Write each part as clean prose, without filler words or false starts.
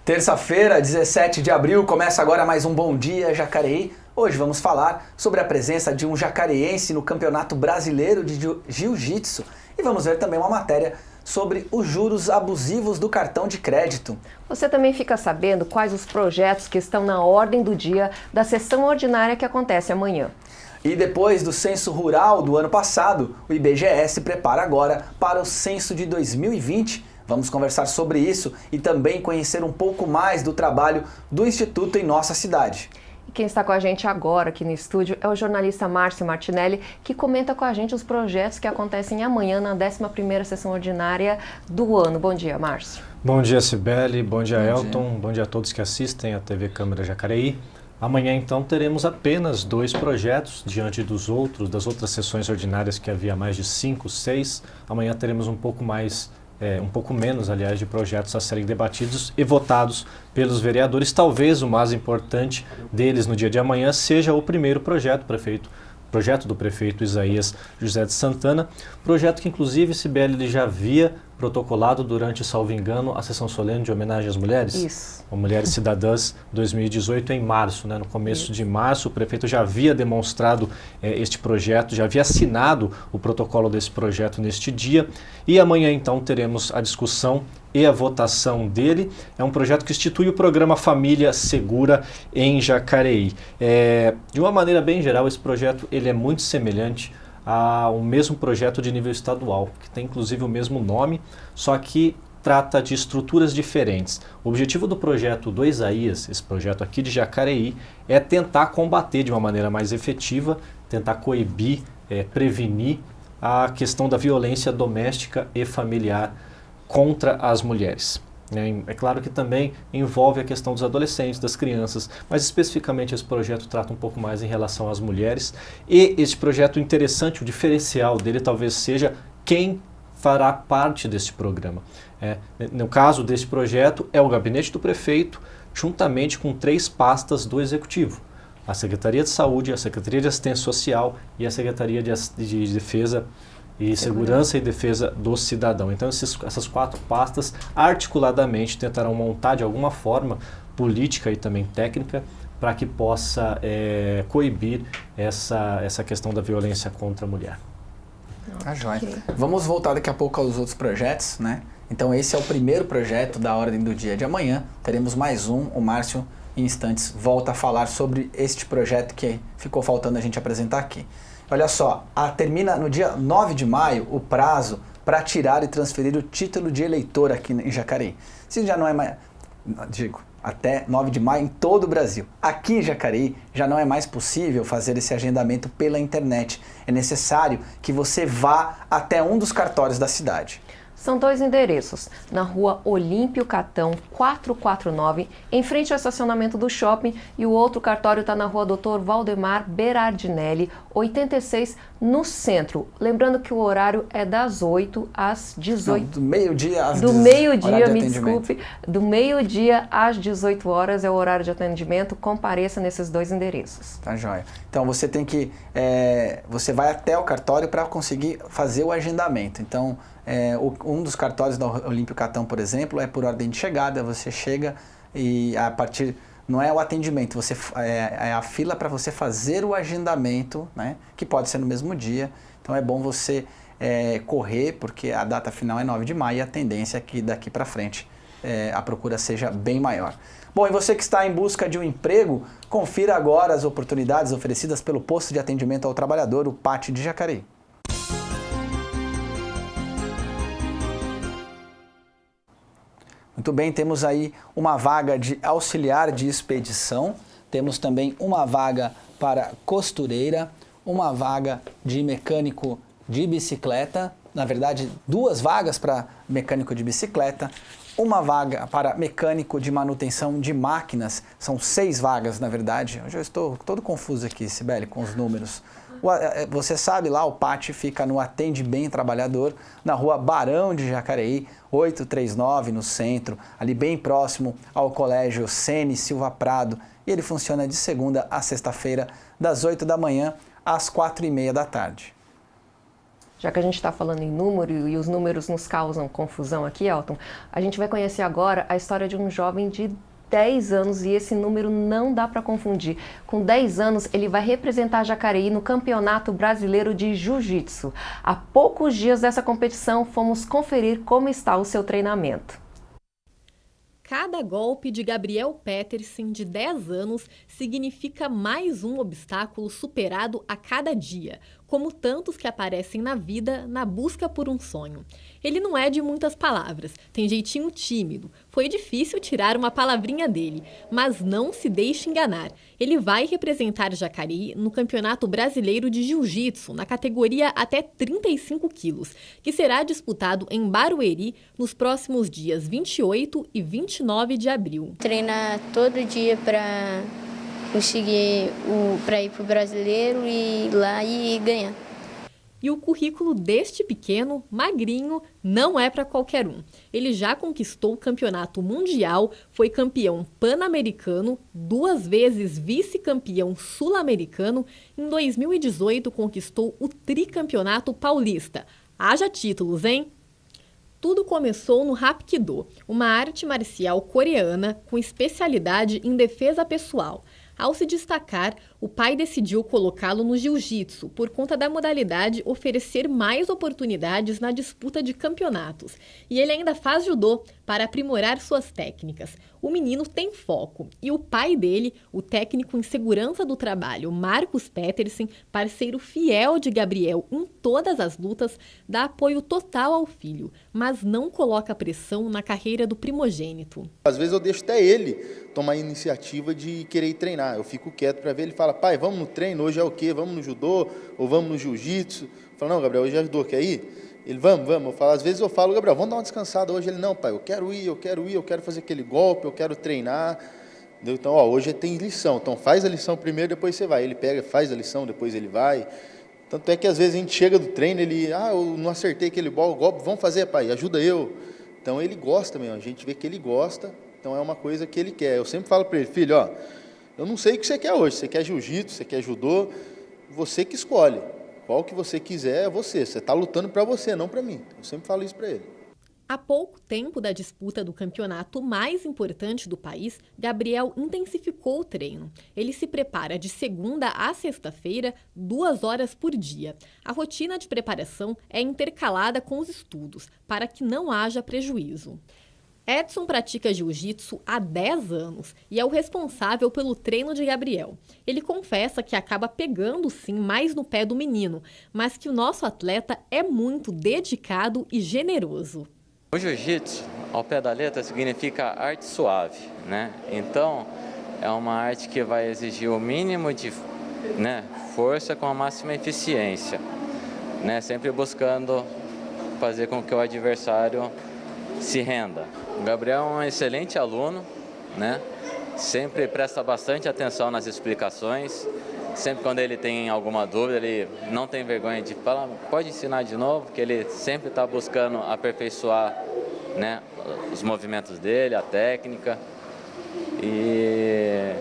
Terça-feira, 17 de abril, começa agora mais um Bom Dia Jacareí. Hoje vamos falar sobre a presença de um jacareense no Campeonato Brasileiro de Jiu-Jitsu e vamos ver também uma matéria sobre os juros abusivos do cartão de crédito. Você também fica sabendo quais os projetos que estão na ordem do dia da sessão ordinária que acontece amanhã. E depois do censo rural do ano passado, o IBGE se prepara agora para o censo de 2020. Vamos conversar sobre isso e também conhecer um pouco mais do trabalho do Instituto em nossa cidade. E quem está com a gente agora aqui no estúdio é o jornalista Márcio Martinelli, que comenta com a gente os projetos que acontecem amanhã na 11ª sessão ordinária do ano. Bom dia, Márcio. Bom dia, Cibele. Bom dia, Elton. Bom dia a todos que assistem à TV Câmara Jacareí. Amanhã, então, teremos apenas 2 projetos diante das outras sessões ordinárias que havia mais de 5, 6. Amanhã teremos um pouco menos, aliás, de projetos a serem debatidos e votados pelos vereadores. Talvez o mais importante deles no dia de amanhã seja o primeiro projeto do prefeito Isaías José de Santana, projeto que inclusive Cibele ele já havia protocolado durante, salvo engano, a sessão solene de homenagem às mulheres. Isso. A Mulheres Cidadãs 2018 em março, né? No começo de março, o prefeito já havia demonstrado este projeto, já havia assinado o protocolo desse projeto neste dia e amanhã então teremos a discussão e a votação dele. É um projeto que institui o programa Família Segura em Jacareí. De uma maneira bem geral, esse projeto ele é muito semelhante ao mesmo projeto de nível estadual, que tem inclusive o mesmo nome, só que trata de estruturas diferentes. O objetivo do projeto do Isaías, esse projeto aqui de Jacareí, é tentar combater de uma maneira mais efetiva, tentar coibir, prevenir a questão da violência doméstica e familiar contra as mulheres. É claro que também envolve a questão dos adolescentes, das crianças, mas especificamente esse projeto trata um pouco mais em relação às mulheres. E este projeto interessante, o diferencial dele talvez seja quem fará parte deste programa. No caso deste projeto, é o gabinete do prefeito, juntamente com 3 pastas do executivo. A Secretaria de Saúde, a Secretaria de Assistência Social e a Secretaria de Defesa e Segurança e Defesa do Cidadão. Então essas 4 pastas articuladamente tentarão montar de alguma forma política e também técnica para que possa coibir essa questão da violência contra a mulher. Tá joia. Vamos voltar daqui a pouco aos outros projetos, né? Então esse é o primeiro projeto da ordem do dia de amanhã. Teremos mais um, o Márcio em instantes volta a falar sobre este projeto que ficou faltando a gente apresentar aqui. Olha só, termina no dia 9 de maio o prazo para tirar e transferir o título de eleitor aqui em Jacareí. Se já não é mais, até 9 de maio em todo o Brasil. Aqui em Jacareí já não é mais possível fazer esse agendamento pela internet. É necessário que você vá até um dos cartórios da cidade. São 2 endereços, na rua Olímpio Catão 449, em frente ao estacionamento do shopping, e o outro cartório está na rua Dr. Valdemar Berardinelli, 86, no centro. Lembrando que o horário é das 8 às 18. Não, do meio-dia às 18. Do meio-dia, me desculpe. Do meio-dia às 18 horas é o horário de atendimento. Compareça nesses 2 endereços. Tá joia. Então você tem que... você vai até o cartório para conseguir fazer o agendamento. Então... um dos cartórios da Olímpio Catão, por exemplo, é por ordem de chegada. Você chega e a partir... Não é o atendimento, é a fila para você fazer o agendamento, né? Que pode ser no mesmo dia. Então é bom você correr, porque a data final é 9 de maio e a tendência é que daqui para frente a procura seja bem maior. Bom, e você que está em busca de um emprego, confira agora as oportunidades oferecidas pelo Posto de Atendimento ao Trabalhador, o PAT de Jacareí. Muito bem, temos aí uma vaga de auxiliar de expedição, temos também uma vaga para costureira, uma vaga de mecânico de bicicleta, na verdade 2 vagas para mecânico de bicicleta, uma vaga para mecânico de manutenção de máquinas, são 6 vagas na verdade. Hoje eu estou todo confuso aqui, Cibele, com os números. Você sabe lá, o PAT fica no Atende Bem Trabalhador, na rua Barão de Jacareí, 839, no centro, ali bem próximo ao Colégio Cene Silva Prado. E ele funciona de segunda a sexta-feira, das 8 da manhã às 4h30 da tarde. Já que a gente está falando em número e os números nos causam confusão aqui, Elton, a gente vai conhecer agora a história de um jovem de 10 anos e esse número não dá para confundir. Com 10 anos, ele vai representar Jacareí no Campeonato Brasileiro de Jiu-Jitsu. Há poucos dias dessa competição, fomos conferir como está o seu treinamento. Cada golpe de Gabriel Petersen, de 10 anos, significa mais um obstáculo superado a cada dia, como tantos que aparecem na vida na busca por um sonho. Ele não é de muitas palavras, tem jeitinho tímido. Foi difícil tirar uma palavrinha dele, mas não se deixe enganar. Ele vai representar Jacareí no Campeonato Brasileiro de Jiu-Jitsu, na categoria até 35 quilos, que será disputado em Barueri nos próximos dias 28 e 29 de abril. Treinar todo dia para conseguir para ir para o Brasileiro e ir lá e ganhar. E o currículo deste pequeno, magrinho, não é para qualquer um. Ele já conquistou o campeonato mundial, foi campeão pan-americano, 2 vezes vice-campeão sul-americano. Em 2018 conquistou o tricampeonato paulista. Haja títulos, hein? Tudo começou no Hapkido, uma arte marcial coreana com especialidade em defesa pessoal. Ao se destacar, o pai decidiu colocá-lo no jiu-jitsu, por conta da modalidade oferecer mais oportunidades na disputa de campeonatos. E ele ainda faz judô para aprimorar suas técnicas. O menino tem foco e o pai dele, o técnico em segurança do trabalho, Marcos Petersen, parceiro fiel de Gabriel em todas as lutas, dá apoio total ao filho, mas não coloca pressão na carreira do primogênito. Às vezes eu deixo até ele tomar a iniciativa de querer ir treinar. Eu fico quieto para ver, ele fala, pai, vamos no treino, hoje é o quê? Vamos no judô ou vamos no jiu-jitsu? Eu falo, não, Gabriel, hoje é judô, quer ir? Ele, vamos. Eu falo, às vezes eu falo, Gabriel, vamos dar uma descansada hoje. Ele, não, pai, eu quero ir, eu quero fazer aquele golpe, eu quero treinar. Então, hoje tem lição, então faz a lição primeiro, depois você vai. Ele pega, faz a lição, depois ele vai. Tanto é que às vezes a gente chega do treino, ele, eu não acertei aquele golpe, vamos fazer, pai, ajuda eu. Então ele gosta mesmo, a gente vê que ele gosta, então é uma coisa que ele quer. Eu sempre falo para ele, filho, eu não sei o que você quer hoje, você quer jiu-jitsu, você quer judô, você que escolhe. Qual que você quiser é você está lutando para você, não para mim. Eu sempre falo isso para ele. Há pouco tempo da disputa do campeonato mais importante do país, Gabriel intensificou o treino. Ele se prepara de segunda a sexta-feira, 2 horas por dia. A rotina de preparação é intercalada com os estudos, para que não haja prejuízo. Edson pratica jiu-jitsu há 10 anos e é o responsável pelo treino de Gabriel. Ele confessa que acaba pegando sim mais no pé do menino, mas que o nosso atleta é muito dedicado e generoso. O jiu-jitsu, ao pé da letra, significa arte suave, né? Então, é uma arte que vai exigir o mínimo de força com a máxima eficiência, né? Sempre buscando fazer com que o adversário se renda. O Gabriel é um excelente aluno, né? Sempre presta bastante atenção nas explicações. Sempre quando ele tem alguma dúvida, ele não tem vergonha de falar, pode ensinar de novo, que ele sempre está buscando aperfeiçoar, né, os movimentos dele, a técnica. E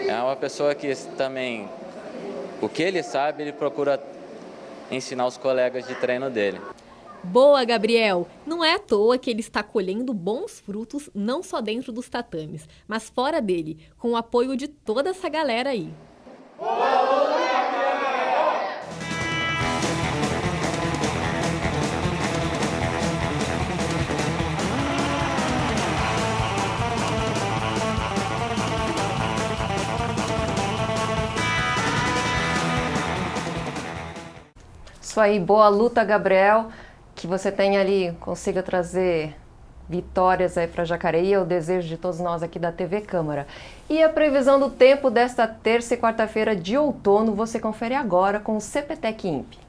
é uma pessoa que também, o que ele sabe, ele procura ensinar os colegas de treino dele. Boa, Gabriel! Não é à toa que ele está colhendo bons frutos, não só dentro dos tatames, mas fora dele, com o apoio de toda essa galera aí. Isso aí, boa luta, Gabriel. Que você tenha ali, consiga trazer vitórias aí para Jacareí, é o desejo de todos nós aqui da TV Câmara. E a previsão do tempo desta terça e quarta-feira de outono, você confere agora com o CPTEC INPE.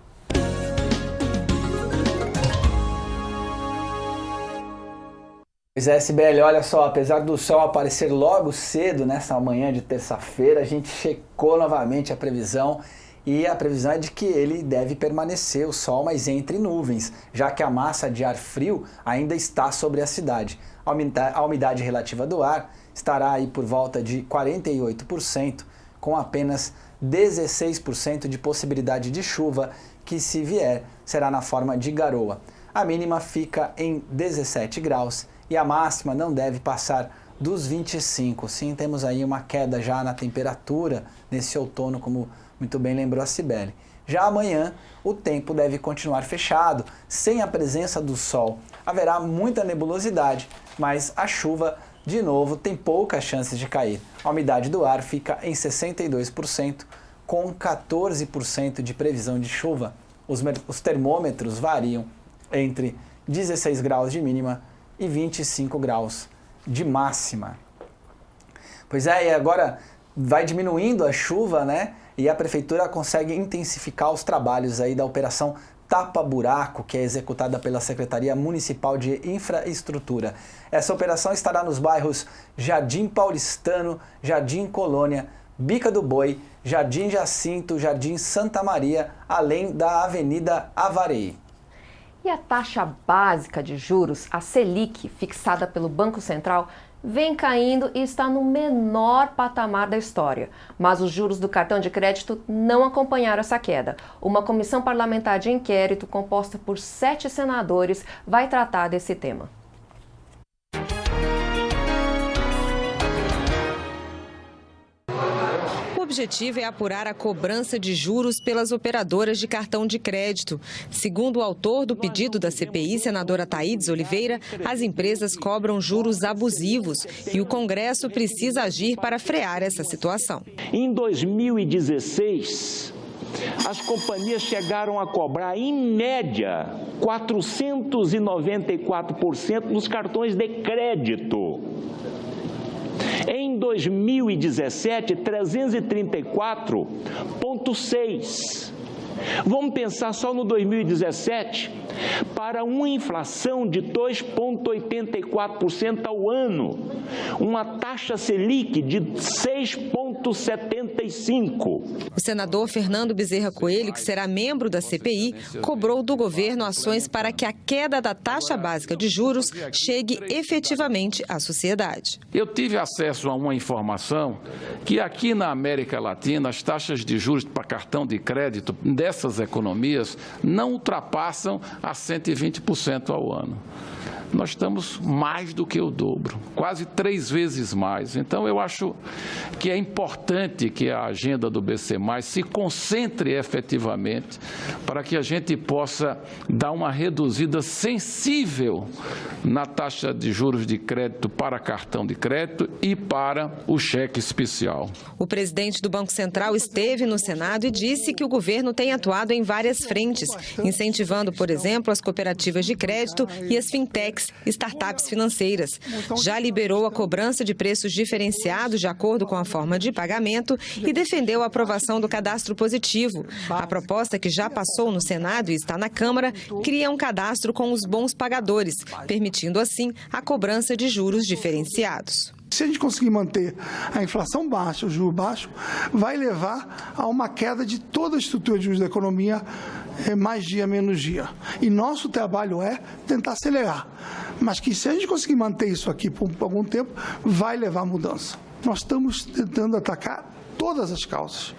Pois é, Sibeli, olha só, apesar do sol aparecer logo cedo nessa manhã de terça-feira, a gente checou novamente a previsão. E a previsão é de que ele deve permanecer o sol, mas entre nuvens, já que a massa de ar frio ainda está sobre a cidade. A umidade relativa do ar estará aí por volta de 48%, com apenas 16% de possibilidade de chuva, que, se vier, será na forma de garoa. A mínima fica em 17 graus e a máxima não deve passar dos 25. Sim, temos aí uma queda já na temperatura nesse outono, como muito bem lembrou a Cibele. Já amanhã, o tempo deve continuar fechado, sem a presença do sol. Haverá muita nebulosidade, mas a chuva, de novo, tem poucas chances de cair. A umidade do ar fica em 62%, com 14% de previsão de chuva. Os termômetros variam entre 16 graus de mínima e 25 graus de máxima. Pois é, e agora vai diminuindo a chuva, né? E a prefeitura consegue intensificar os trabalhos aí da operação Tapa Buraco, que é executada pela Secretaria Municipal de Infraestrutura. Essa operação estará nos bairros Jardim Paulistano, Jardim Colônia, Bica do Boi, Jardim Jacinto, Jardim Santa Maria, além da Avenida Avarei. E a taxa básica de juros, a Selic, fixada pelo Banco Central, vem caindo e está no menor patamar da história. Mas os juros do cartão de crédito não acompanharam essa queda. Uma comissão parlamentar de inquérito, composta por 7 senadores, vai tratar desse tema. O objetivo é apurar a cobrança de juros pelas operadoras de cartão de crédito. Segundo o autor do pedido da CPI, senadora Thaídes Oliveira, as empresas cobram juros abusivos e o Congresso precisa agir para frear essa situação. Em 2016, as companhias chegaram a cobrar, em média, 494% nos cartões de crédito. Em 2017, 334,6%. Vamos pensar só no 2017, para uma inflação de 2,84% ao ano, uma taxa Selic de 6,75%. O senador Fernando Bezerra Coelho, que será membro da CPI, cobrou do governo ações para que a queda da taxa básica de juros chegue efetivamente à sociedade. Eu tive acesso a uma informação que aqui na América Latina as taxas de juros para cartão de crédito dessas economias não ultrapassam a 120% ao ano. Nós estamos mais do que o dobro, quase 3 vezes mais. Então, eu acho que é importante que a agenda do BC+ se concentre efetivamente para que a gente possa dar uma reduzida sensível na taxa de juros de crédito para cartão de crédito e para o cheque especial. O presidente do Banco Central esteve no Senado e disse que o governo tem atuado em várias frentes, incentivando, por exemplo, as cooperativas de crédito e as fintechs, startups financeiras. Já liberou a cobrança de preços diferenciados de acordo com a forma de pagamento e defendeu a aprovação do cadastro positivo. A proposta, que já passou no Senado e está na Câmara, cria um cadastro com os bons pagadores, permitindo assim a cobrança de juros diferenciados. Se a gente conseguir manter a inflação baixa, o juro baixo, vai levar a uma queda de toda a estrutura de juros da economia, mais dia, menos dia. E nosso trabalho é tentar acelerar. Mas que se a gente conseguir manter isso aqui por algum tempo, vai levar a mudança. Nós estamos tentando atacar todas as causas.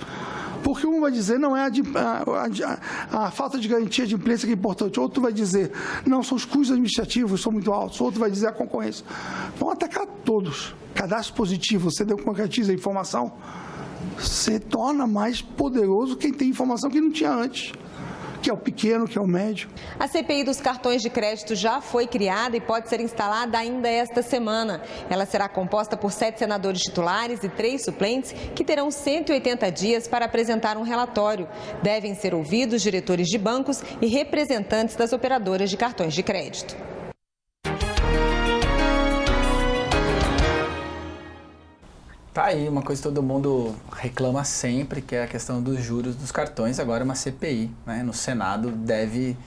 Porque um vai dizer, não é a falta de garantia de imprensa que é importante. Outro vai dizer, não, são os custos administrativos, são muito altos. Outro vai dizer a concorrência. Vamos atacar todos. Cadastro positivo, você concretiza a informação, você torna mais poderoso quem tem informação que não tinha antes, que é o pequeno, que é o médio. A CPI dos cartões de crédito já foi criada e pode ser instalada ainda esta semana. Ela será composta por 7 senadores titulares e 3 suplentes que terão 180 dias para apresentar um relatório. Devem ser ouvidos diretores de bancos e representantes das operadoras de cartões de crédito. Tá aí uma coisa que todo mundo reclama sempre, que é a questão dos juros dos cartões. Agora uma CPI, né, no Senado deve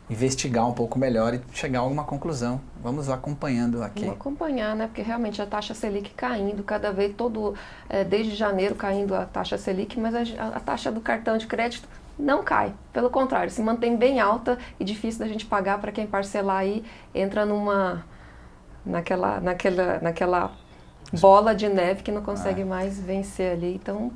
investigar um pouco melhor e chegar a alguma conclusão. Vamos acompanhando aqui. Vamos acompanhar, né? Porque realmente a taxa Selic caindo cada vez, desde janeiro caindo a taxa Selic, mas a taxa do cartão de crédito não cai. Pelo contrário, se mantém bem alta e difícil da gente pagar. Para quem parcelar aí, entra naquela bola de neve que não consegue mais vencer ali. Então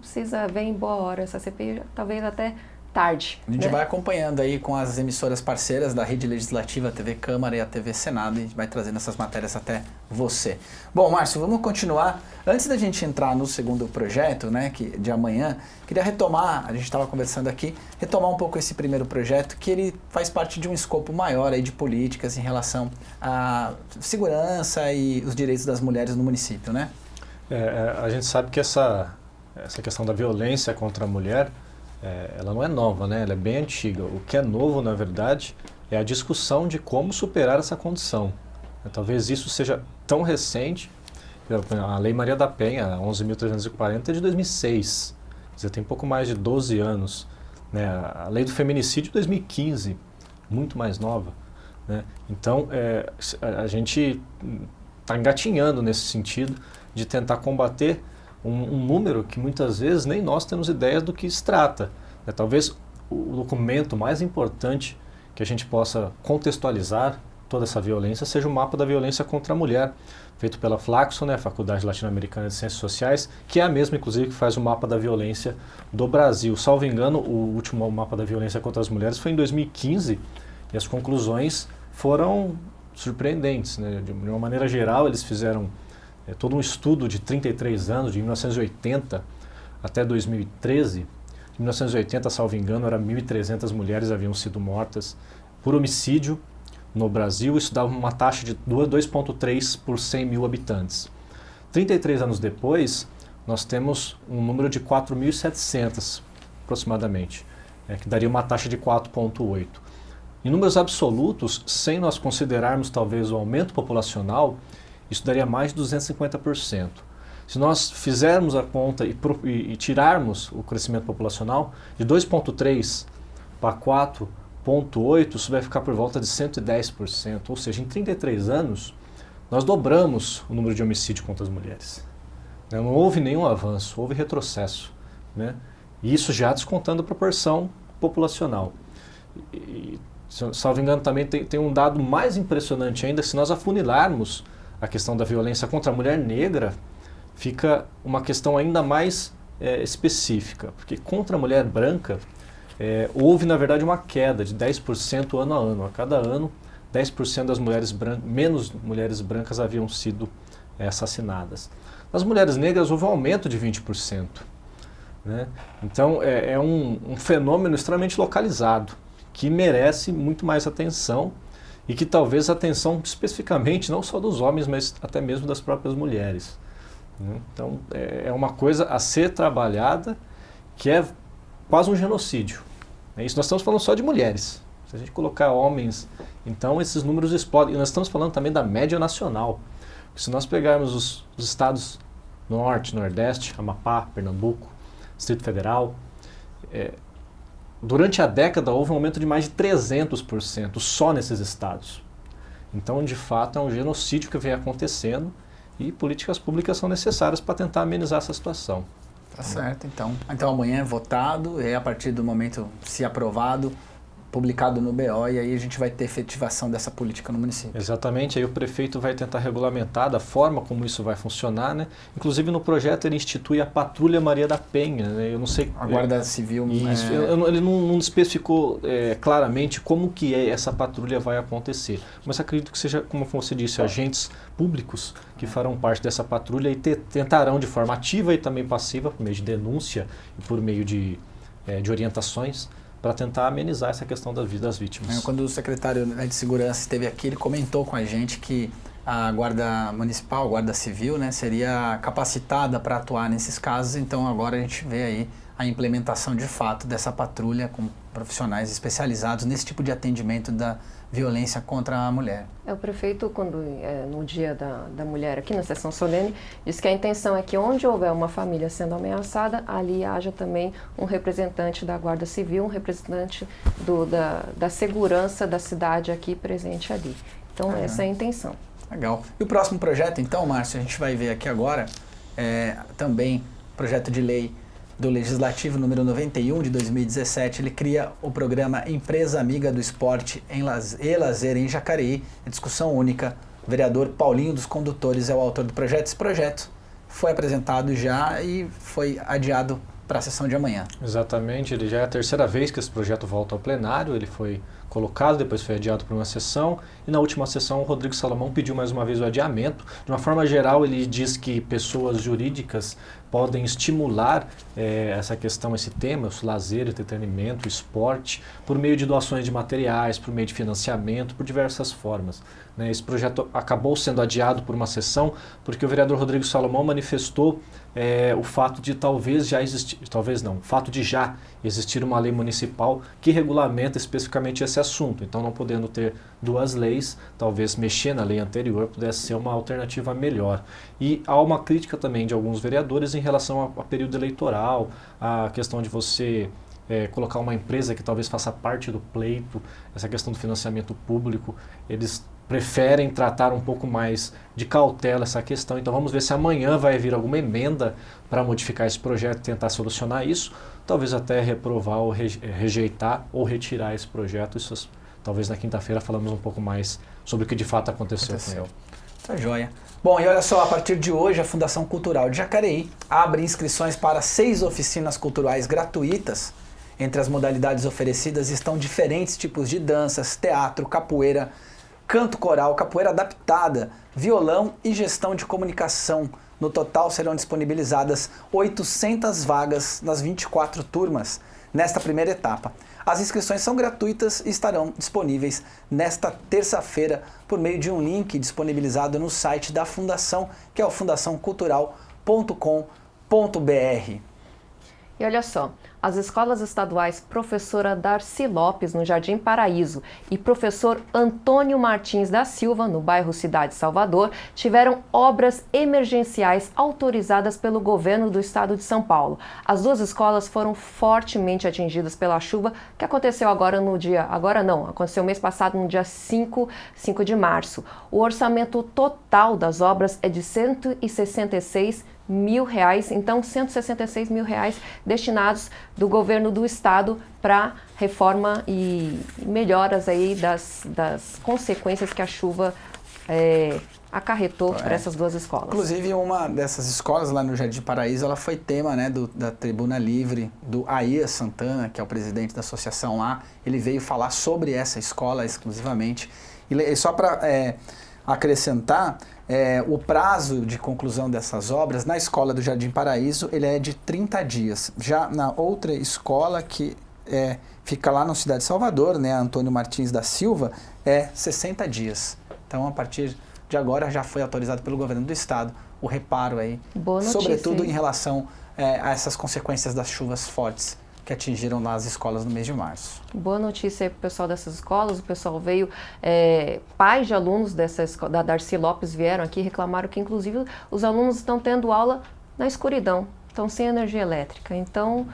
vem em boa hora essa CPI, talvez até tarde. A gente vai acompanhando aí com as emissoras parceiras da Rede Legislativa, a TV Câmara e a TV Senado, e a gente vai trazendo essas matérias até você. Bom, Márcio, vamos continuar. Antes da gente entrar no segundo projeto, né, de amanhã, queria retomar, a gente estava conversando aqui, retomar um pouco esse primeiro projeto, que ele faz parte de um escopo maior aí de políticas em relação à segurança e os direitos das mulheres no município, né? A gente sabe que essa questão da violência contra a mulher, ela não é nova, né? Ela é bem antiga. O que é novo, na verdade, é a discussão de como superar essa condição. Talvez isso seja tão recente. A Lei Maria da Penha, 11.340, é de 2006. Quer dizer, tem pouco mais de 12 anos. Né? A Lei do Feminicídio, de 2015, muito mais nova. Né? Então, a gente está engatinhando nesse sentido de tentar combater um número que muitas vezes nem nós temos ideia do que se trata. Talvez o documento mais importante que a gente possa contextualizar toda essa violência seja o mapa da violência contra a mulher, feito pela Flaxo, né, Faculdade Latino-Americana de Ciências Sociais, que é a mesma, inclusive, que faz o mapa da violência do Brasil. Salvo engano, o último mapa da violência contra as mulheres foi em 2015 e as conclusões foram surpreendentes. Né? De uma maneira geral, eles fizeram todo um estudo de 33 anos, de 1980 até 2013. Em 1980, salvo engano, era 1.300 mulheres haviam sido mortas por homicídio no Brasil. Isso dava uma taxa de 2,3 por 100 mil habitantes. 33 anos depois, nós temos um número de 4.700, aproximadamente, que daria uma taxa de 4,8. Em números absolutos, sem nós considerarmos talvez o aumento populacional, isso daria mais de 250%. Se nós fizermos a conta e tirarmos o crescimento populacional de 2,3 para 4,8, isso vai ficar por volta de 110%. Ou seja, em 33 anos, nós dobramos o número de homicídios contra as mulheres. Não houve nenhum avanço, houve retrocesso. Né? E isso já descontando a proporção populacional. Salvo engano, também tem um dado mais impressionante ainda, se nós afunilarmos a questão da violência contra a mulher negra, fica uma questão ainda mais específica, porque contra a mulher branca houve, na verdade, uma queda de 10% ano a ano. A cada ano, 10% das mulheres menos mulheres brancas haviam sido assassinadas. Nas mulheres negras houve um aumento de 20%. Né? Então, é um fenômeno extremamente localizado, que merece muito mais atenção, e que talvez a atenção especificamente não só dos homens, mas até mesmo das próprias mulheres. Né? Então, é uma coisa a ser trabalhada, que é quase um genocídio. Isso nós estamos falando só de mulheres. Se a gente colocar homens, então esses números explodem. E nós estamos falando também da média nacional. Se nós pegarmos os estados Norte, Nordeste, Amapá, Pernambuco, Distrito Federal, durante a década houve um aumento de mais de 300% só nesses estados. Então, de fato, é um genocídio que vem acontecendo e políticas públicas são necessárias para tentar amenizar essa situação. Tá certo, então. Então amanhã é votado e a partir do momento, se aprovado, publicado no BO, e aí a gente vai ter efetivação dessa política no município. Exatamente, aí o prefeito vai tentar regulamentar da forma como isso vai funcionar, né? Inclusive no projeto ele institui a Patrulha Maria da Penha, né? Eu não sei... A Guarda Civil... Isso, ele não especificou claramente como que essa patrulha vai acontecer, mas acredito que seja, como você disse, agentes públicos que farão parte dessa patrulha e tentarão de forma ativa e também passiva, por meio de denúncia e por meio de orientações, para tentar amenizar essa questão das vítimas. Quando o secretário de Segurança esteve aqui, ele comentou com a gente que a Guarda Municipal, a Guarda Civil, né, seria capacitada para atuar nesses casos, então agora a gente vê aí a implementação de fato dessa patrulha com profissionais especializados nesse tipo de atendimento da violência contra a mulher. O prefeito, quando no dia da mulher aqui na sessão solene, disse que a intenção é que onde houver uma família sendo ameaçada, ali haja também um representante da Guarda Civil, um representante da segurança da cidade aqui presente ali. Então, essa é a intenção. Legal. E o próximo projeto, então, Márcio, a gente vai ver aqui agora, também projeto de lei do Legislativo número 91 de 2017, ele cria o programa Empresa Amiga do Esporte e Lazer em Jacareí, discussão única. O vereador Paulinho dos Condutores é o autor do projeto. Esse projeto foi apresentado já e foi adiado para a sessão de amanhã. Exatamente, ele já é a terceira vez que esse projeto volta ao plenário, ele foi colocado, depois foi adiado para uma sessão, e na última sessão o Rodrigo Salomão pediu mais uma vez o adiamento. De uma forma geral, ele diz que pessoas jurídicas podem estimular essa questão, esse tema, o lazer, entretenimento, o esporte, por meio de doações de materiais, por meio de financiamento, por diversas formas. Esse projeto acabou sendo adiado por uma sessão porque o vereador Rodrigo Salomão manifestou o fato de o fato de já existir uma lei municipal que regulamenta especificamente esse assunto. Então, não podendo ter duas leis, talvez mexer na lei anterior pudesse ser uma alternativa melhor. E há uma crítica também de alguns vereadores em relação ao período eleitoral, a questão de você colocar uma empresa que talvez faça parte do pleito, essa questão do financiamento público. Eles preferem tratar um pouco mais de cautela essa questão. Então vamos ver se amanhã vai vir alguma emenda para modificar esse projeto e tentar solucionar isso. Talvez até reprovar ou rejeitar ou retirar esse projeto. Isso, talvez na quinta-feira falamos um pouco mais sobre o que de fato aconteceu. Com ele. Tá joia. Bom, e olha só, a partir de hoje a Fundação Cultural de Jacareí abre inscrições para 6 oficinas culturais gratuitas. Entre as modalidades oferecidas estão diferentes tipos de danças, teatro, capoeira, canto coral, capoeira adaptada, violão e gestão de comunicação. No total serão disponibilizadas 800 vagas nas 24 turmas nesta primeira etapa. As inscrições são gratuitas e estarão disponíveis nesta terça-feira por meio de um link disponibilizado no site da Fundação, que é o fundaçãocultural.com.br. E olha só, as escolas estaduais Professora Darcy Lopes, no Jardim Paraíso, e Professor Antônio Martins da Silva, no bairro Cidade Salvador, tiveram obras emergenciais autorizadas pelo governo do estado de São Paulo. As duas escolas foram fortemente atingidas pela chuva, que aconteceu aconteceu mês passado, no dia 5 de março. O orçamento total das obras é de R$166 mil, então 166 mil reais destinados do governo do estado para reforma e melhoras aí das consequências que a chuva acarretou para essas duas escolas. Inclusive, uma dessas escolas lá no Jardim Paraíso, ela foi tema da Tribuna Livre do Aia Santana, que é o presidente da associação lá. Ele veio falar sobre essa escola exclusivamente. E só para acrescentar, o prazo de conclusão dessas obras na escola do Jardim Paraíso ele é de 30 dias. Já na outra escola, que fica lá na cidade de Salvador, né, Antônio Martins da Silva, é 60 dias. Então, a partir de agora, já foi autorizado pelo governo do estado o reparo aí, sobretudo em relação a essas consequências das chuvas fortes que atingiram lá as escolas no mês de março. Boa notícia aí para o pessoal dessas escolas. O pessoal veio, pais de alunos da Darcy Lopes vieram aqui e reclamaram que, inclusive, os alunos estão tendo aula na escuridão, estão sem energia elétrica. Então,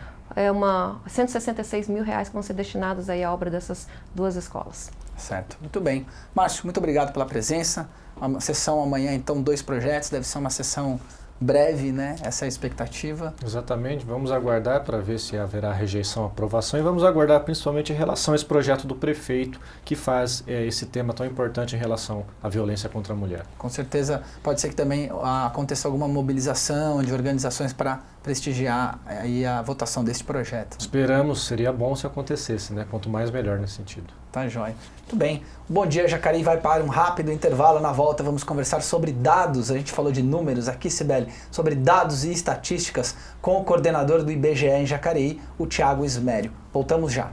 166 mil reais que vão ser destinados aí à obra dessas duas escolas. Certo, muito bem. Márcio, muito obrigado pela presença. A sessão amanhã, então, 2 projetos, deve ser uma sessão breve, né? Essa é a expectativa. Exatamente, vamos aguardar para ver se haverá rejeição ou aprovação e vamos aguardar principalmente em relação a esse projeto do prefeito que faz esse tema tão importante em relação à violência contra a mulher. Com certeza, pode ser que também aconteça alguma mobilização de organizações para prestigiar aí a votação desse projeto. Esperamos, seria bom se acontecesse, né? Quanto mais melhor nesse sentido. Tá jóia. Muito bem. Bom dia, Jacareí vai para um rápido intervalo. Na volta vamos conversar sobre dados. A gente falou de números aqui, Cibele, sobre dados e estatísticas com o coordenador do IBGE em Jacareí, o Thiago Ismério. Voltamos já.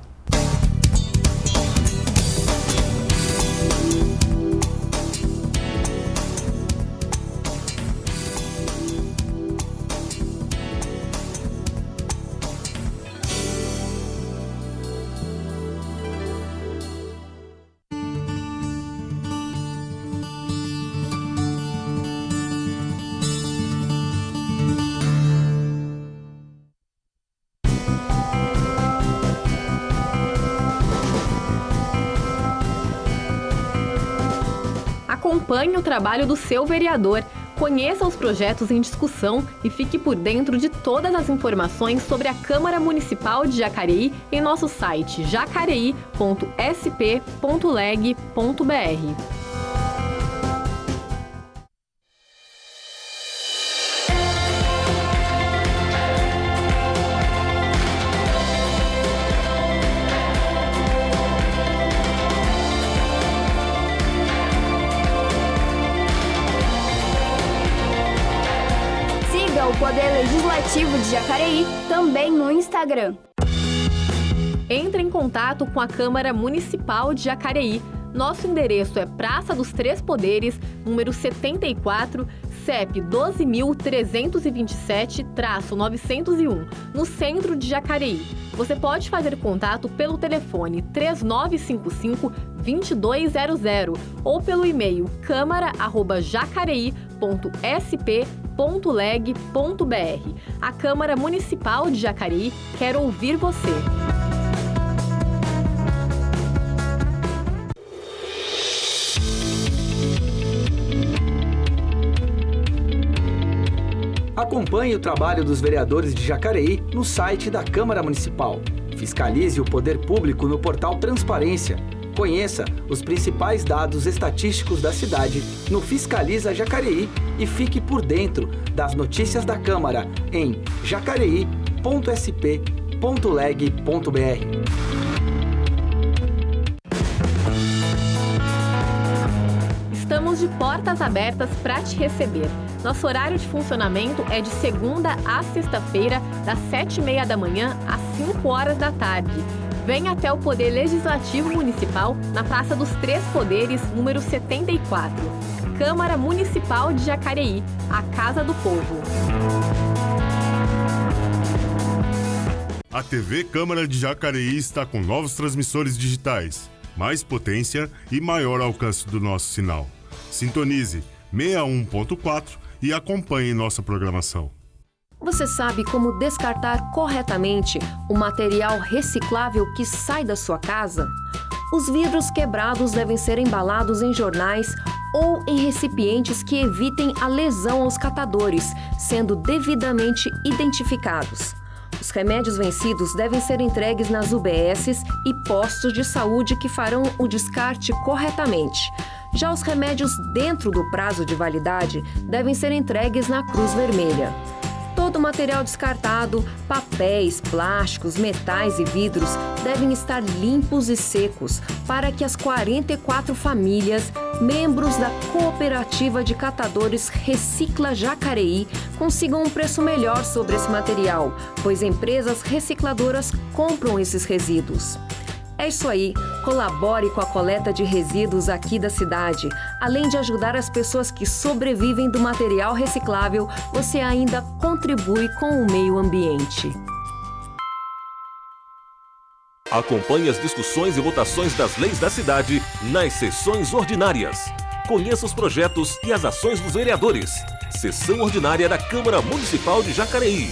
Acompanhe o trabalho do seu vereador, conheça os projetos em discussão e fique por dentro de todas as informações sobre a Câmara Municipal de Jacareí em nosso site jacareí.sp.leg.br. Poder Legislativo de Jacareí, também no Instagram. Entre em contato com a Câmara Municipal de Jacareí. Nosso endereço é Praça dos Três Poderes, número 74, CEP 12.327-901, no centro de Jacareí. Você pode fazer contato pelo telefone 3955-2200 ou pelo e-mail câmara@jacareí.sp.leg.br. A Câmara Municipal de Jacareí quer ouvir você. Acompanhe o trabalho dos vereadores de Jacareí no site da Câmara Municipal. Fiscalize o poder público no portal Transparência. Conheça os principais dados estatísticos da cidade no Fiscaliza Jacareí e fique por dentro das notícias da Câmara em jacareí.sp.leg.br. Estamos de portas abertas para te receber. Nosso horário de funcionamento é de segunda a sexta-feira, das 7h30 da manhã às 5 horas da tarde. Venha até o Poder Legislativo Municipal, na Praça dos Três Poderes, número 74. Câmara Municipal de Jacareí, a Casa do Povo. A TV Câmara de Jacareí está com novos transmissores digitais, mais potência e maior alcance do nosso sinal. Sintonize 61.4 e acompanhe nossa programação. Você sabe como descartar corretamente o material reciclável que sai da sua casa? Os vidros quebrados devem ser embalados em jornais ou em recipientes que evitem a lesão aos catadores, sendo devidamente identificados. Os remédios vencidos devem ser entregues nas UBSs e postos de saúde que farão o descarte corretamente. Já os remédios dentro do prazo de validade devem ser entregues na Cruz Vermelha. Todo o material descartado, papéis, plásticos, metais e vidros devem estar limpos e secos para que as 44 famílias, membros da Cooperativa de Catadores Recicla Jacareí, consigam um preço melhor sobre esse material, pois empresas recicladoras compram esses resíduos. É isso aí, colabore com a coleta de resíduos aqui da cidade. Além de ajudar as pessoas que sobrevivem do material reciclável, você ainda contribui com o meio ambiente. Acompanhe as discussões e votações das leis da cidade nas sessões ordinárias. Conheça os projetos e as ações dos vereadores. Sessão ordinária da Câmara Municipal de Jacareí.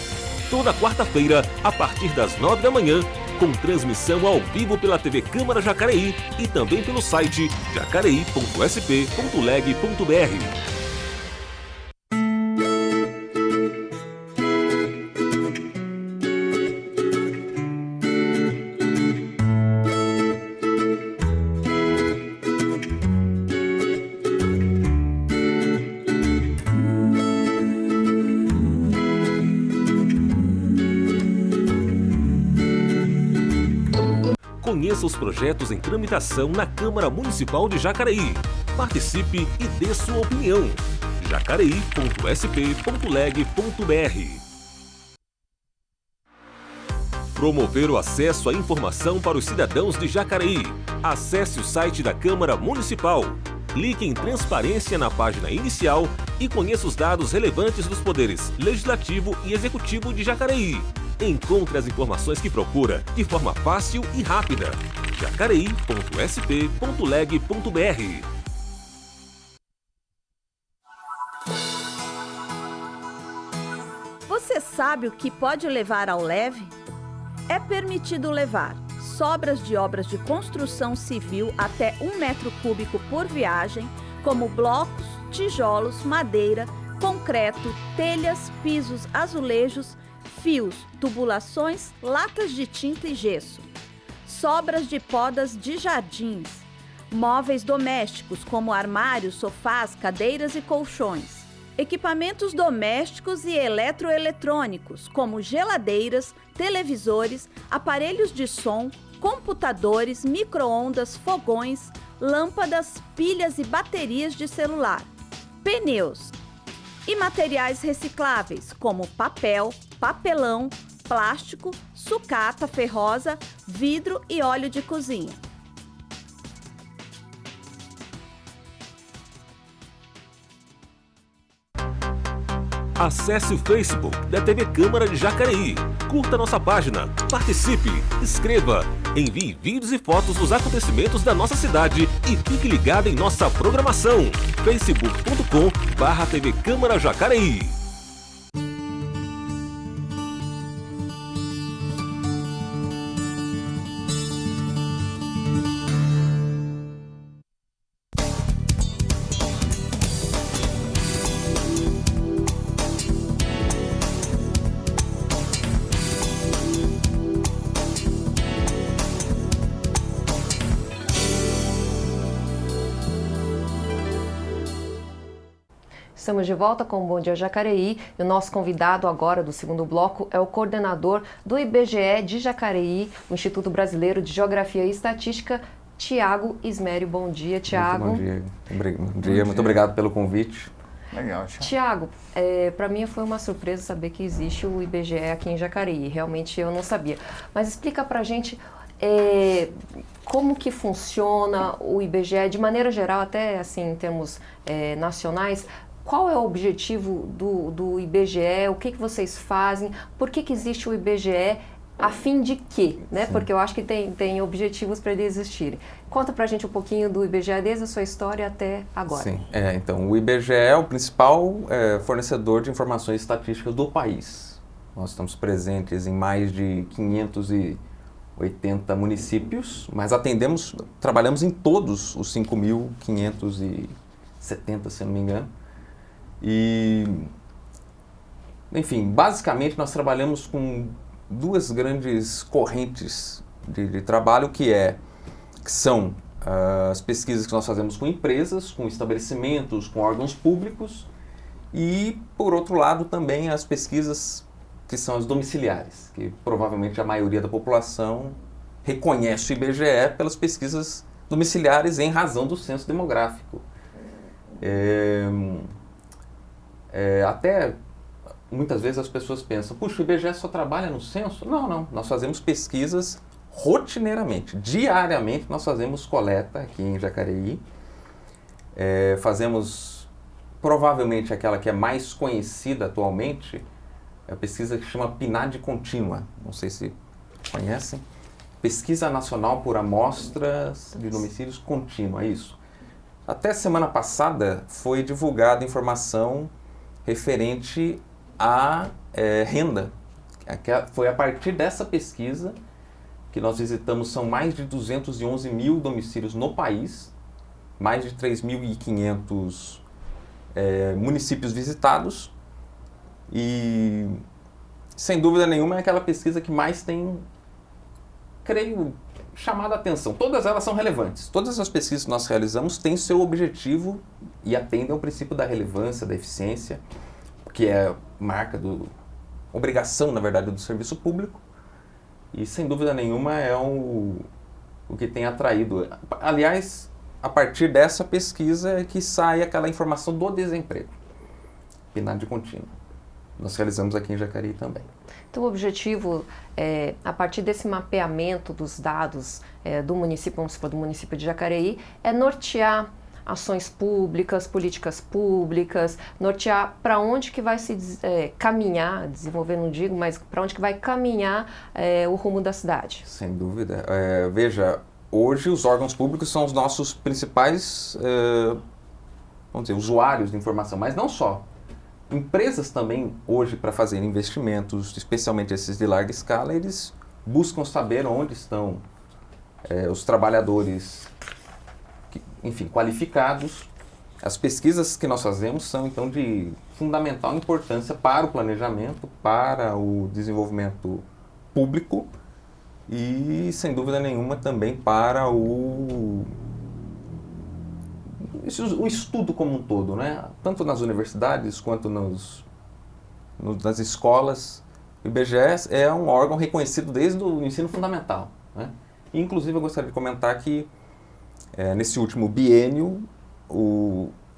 Toda quarta-feira, a partir das 9 da manhã, com transmissão ao vivo pela TV Câmara Jacareí e também pelo site jacareí.sp.leg.br. Conheça os projetos em tramitação na Câmara Municipal de Jacareí. Participe e dê sua opinião. jacareí.sp.leg.br. Promover o acesso à informação para os cidadãos de Jacareí. Acesse o site da Câmara Municipal. Clique em Transparência na página inicial e conheça os dados relevantes dos poderes Legislativo e Executivo de Jacareí. Encontre as informações que procura de forma fácil e rápida. jacareí.sp.leg.br. Você sabe o que pode levar ao leve? É permitido levar sobras de obras de construção civil até 1 metro cúbico por viagem, como blocos, tijolos, madeira, concreto, telhas, pisos, azulejos, fios, tubulações, latas de tinta e gesso, sobras de podas de jardins, móveis domésticos como armários, sofás, cadeiras e colchões, equipamentos domésticos e eletroeletrônicos como geladeiras, televisores, aparelhos de som, computadores, micro-ondas, fogões, lâmpadas, pilhas e baterias de celular, pneus, e materiais recicláveis, como papel, papelão, plástico, sucata ferrosa, vidro e óleo de cozinha. Acesse o Facebook da TV Câmara de Jacareí. Curta nossa página, participe, escreva, envie vídeos e fotos dos acontecimentos da nossa cidade e fique ligado em nossa programação. facebook.com/TV Câmara Jacareí. Estamos de volta com o Bom Dia Jacareí e o nosso convidado agora do segundo bloco é o coordenador do IBGE de Jacareí, o Instituto Brasileiro de Geografia e Estatística, Tiago Ismério. Bom dia, Tiago. Bom dia. Bom dia, muito obrigado pelo convite. Legal, Tiago, para mim foi uma surpresa saber que existe o IBGE aqui em Jacareí, realmente eu não sabia. Mas explica pra gente como que funciona o IBGE, de maneira geral, até assim em termos nacionais. Qual é o objetivo do IBGE? O que vocês fazem? Por que existe o IBGE? A fim de quê? Né? Porque eu acho que tem objetivos para ele existirem. Conta pra gente um pouquinho do IBGE desde a sua história até agora. Sim, então o IBGE é o principal fornecedor de informações estatísticas do país. Nós estamos presentes em mais de 580 municípios, mas trabalhamos em todos os 5.570, se não me engano. E, enfim, basicamente nós trabalhamos com duas grandes correntes de trabalho, que são as pesquisas que nós fazemos com empresas, com estabelecimentos, com órgãos públicos e, por outro lado, também as pesquisas que são as domiciliares, que provavelmente a maioria da população reconhece o IBGE pelas pesquisas domiciliares em razão do censo demográfico. Até muitas vezes as pessoas pensam, puxa, o IBGE só trabalha no censo? Não, nós fazemos pesquisas rotineiramente, diariamente nós fazemos coleta aqui em Jacareí. Fazemos provavelmente aquela que é mais conhecida atualmente, é a pesquisa que chama PNAD contínua, não sei se conhecem, Pesquisa Nacional por Amostras de Domicílios Contínua, é isso. Até semana passada foi divulgada informação referente à renda. Foi a partir dessa pesquisa que nós visitamos, são mais de 211 mil domicílios no país, mais de 3.500 municípios visitados e, sem dúvida nenhuma, é aquela pesquisa que mais tem, creio, chamado a atenção. Todas elas são relevantes. Todas as pesquisas que nós realizamos têm seu objetivo e atendem ao princípio da relevância, da eficiência, que é marca obrigação, na verdade, do serviço público. E, sem dúvida nenhuma, é o que tem atraído. Aliás, a partir dessa pesquisa é que sai aquela informação do desemprego, PNAD contínua. Nós realizamos aqui em Jacareí também. Então, o objetivo, a partir desse mapeamento dos dados do município, vamos supor, do município de Jacareí, é nortear ações públicas, políticas públicas, nortear para onde que vai se caminhar, desenvolver não digo, mas para onde que vai caminhar o rumo da cidade. Sem dúvida. Veja, hoje os órgãos públicos são os nossos principais, vamos dizer, usuários de informação, mas não só. Empresas também, hoje, para fazer investimentos, especialmente esses de larga escala, eles buscam saber onde estão os trabalhadores, enfim, qualificados. As pesquisas que nós fazemos são, então, de fundamental importância para o planejamento, para o desenvolvimento público e, sem dúvida nenhuma, também para o estudo como um todo, né? Tanto nas universidades quanto nas escolas. O IBGE é um órgão reconhecido desde o ensino fundamental, né? E, inclusive, eu gostaria de comentar que nesse último biênio,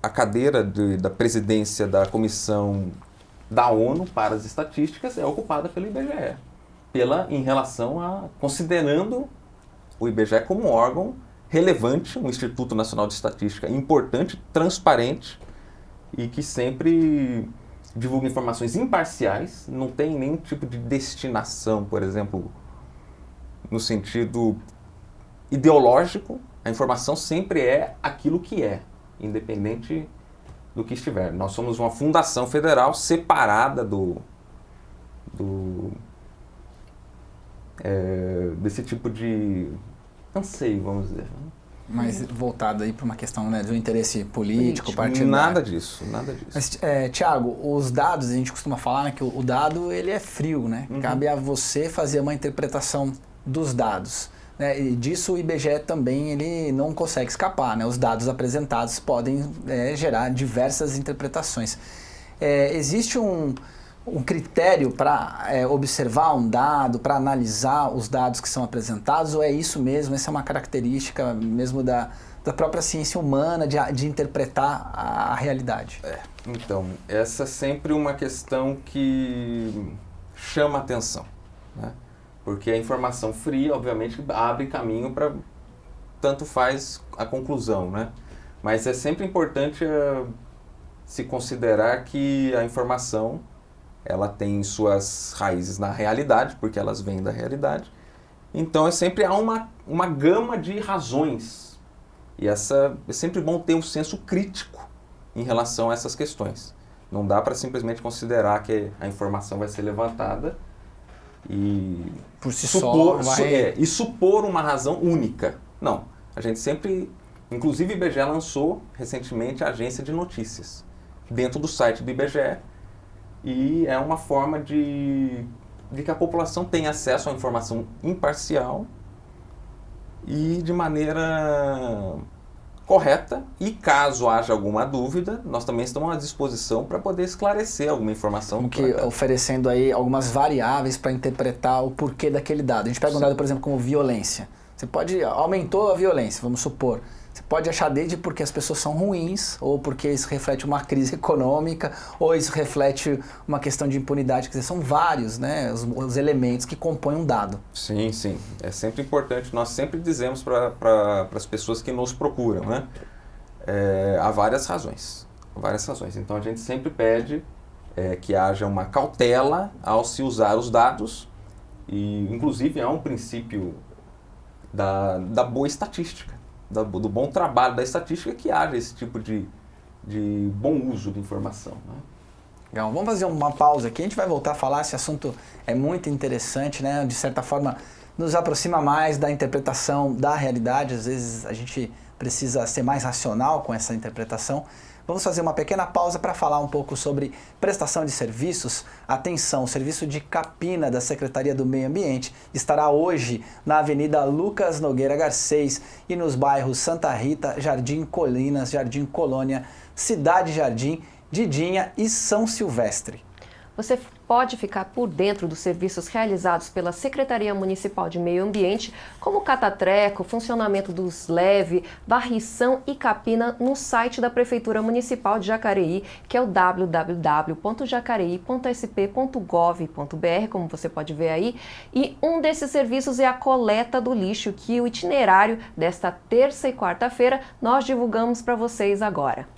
a cadeira da presidência da Comissão da ONU para as Estatísticas é ocupada pelo IBGE, em relação a considerando o IBGE como um órgão relevante, um Instituto Nacional de Estatística importante, transparente e que sempre divulga informações imparciais, não tem nenhum tipo de destinação, por exemplo, no sentido ideológico. A informação sempre é aquilo que é, independente do que estiver. Nós somos uma fundação federal separada desse tipo de anseio, vamos dizer. Mais voltado aí para uma questão, né, do interesse político, partidário. Nada disso, nada disso. Mas, Tiago, os dados, a gente costuma falar, né, que o dado ele é frio, né? Cabe a você fazer uma interpretação dos dados. Né? E disso o IBGE também ele não consegue escapar, né? Os dados apresentados podem gerar diversas interpretações. Existe um critério para observar um dado, para analisar os dados que são apresentados, ou é isso mesmo, essa é uma característica mesmo da própria ciência humana de interpretar a realidade? Então, essa é sempre uma questão que chama atenção, né? Porque a informação fria, obviamente, abre caminho para tanto faz a conclusão, né? Mas é sempre importante se considerar que a informação ela tem suas raízes na realidade, porque elas vêm da realidade. Então, sempre há uma gama de razões. E é sempre bom ter um senso crítico em relação a essas questões. Não dá para simplesmente considerar que a informação vai ser levantada e por si e supor uma razão única. Não. A gente sempre... Inclusive, o IBGE lançou recentemente a agência de notícias dentro do site do IBGE. E é uma forma de que a população tenha acesso à informação imparcial e de maneira correta. E caso haja alguma dúvida, nós também estamos à disposição para poder esclarecer alguma informação. Oferecendo aí algumas variáveis para interpretar o porquê daquele dado. A gente pega um dado, por exemplo, como violência. Aumentou a violência, vamos supor. Você pode achar desde porque as pessoas são ruins, ou porque isso reflete uma crise econômica, ou isso reflete uma questão de impunidade. Quer dizer, são vários, né, os elementos que compõem um dado. Sim, sim. É sempre importante. Nós sempre dizemos para as pessoas que nos procuram, né? Há várias razões. Então, a gente sempre pede que haja uma cautela ao se usar os dados. E, inclusive, há um princípio da boa estatística. Do bom trabalho da estatística, que haja esse tipo de bom uso de informação, né? Legal, vamos fazer uma pausa aqui, a gente vai voltar a falar, esse assunto é muito interessante, né? De certa forma nos aproxima mais da interpretação da realidade, às vezes a gente precisa ser mais racional com essa interpretação. Vamos fazer uma pequena pausa para falar um pouco sobre prestação de serviços. Atenção, o serviço de capina da Secretaria do Meio Ambiente estará hoje na Avenida Lucas Nogueira Garcês e nos bairros Santa Rita, Jardim Colinas, Jardim Colônia, Cidade Jardim, Didinha e São Silvestre. Você pode ficar por dentro dos serviços realizados pela Secretaria Municipal de Meio Ambiente, como catatreco, funcionamento dos LEV, varrição e capina no site da Prefeitura Municipal de Jacareí, que é o www.jacareí.sp.gov.br, como você pode ver aí. E um desses serviços é a coleta do lixo, que o itinerário desta terça e quarta-feira nós divulgamos para vocês agora.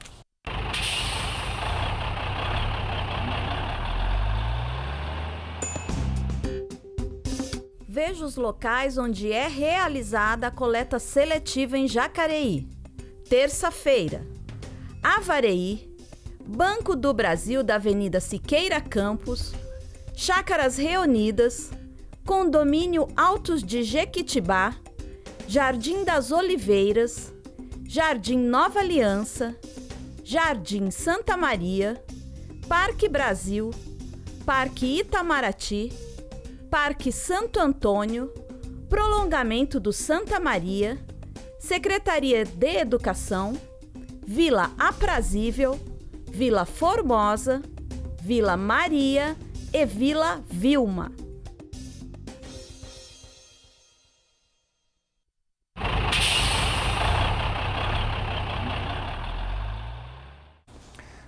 Veja os locais onde é realizada a coleta seletiva em Jacareí. Terça-feira, Avareí, Banco do Brasil da Avenida Siqueira Campos, Chácaras Reunidas, Condomínio Altos de Jequitibá, Jardim das Oliveiras, Jardim Nova Aliança, Jardim Santa Maria, Parque Brasil, Parque Itamaraty, Parque Santo Antônio, Prolongamento do Santa Maria, Secretaria de Educação, Vila Aprazível, Vila Formosa, Vila Maria e Vila Vilma.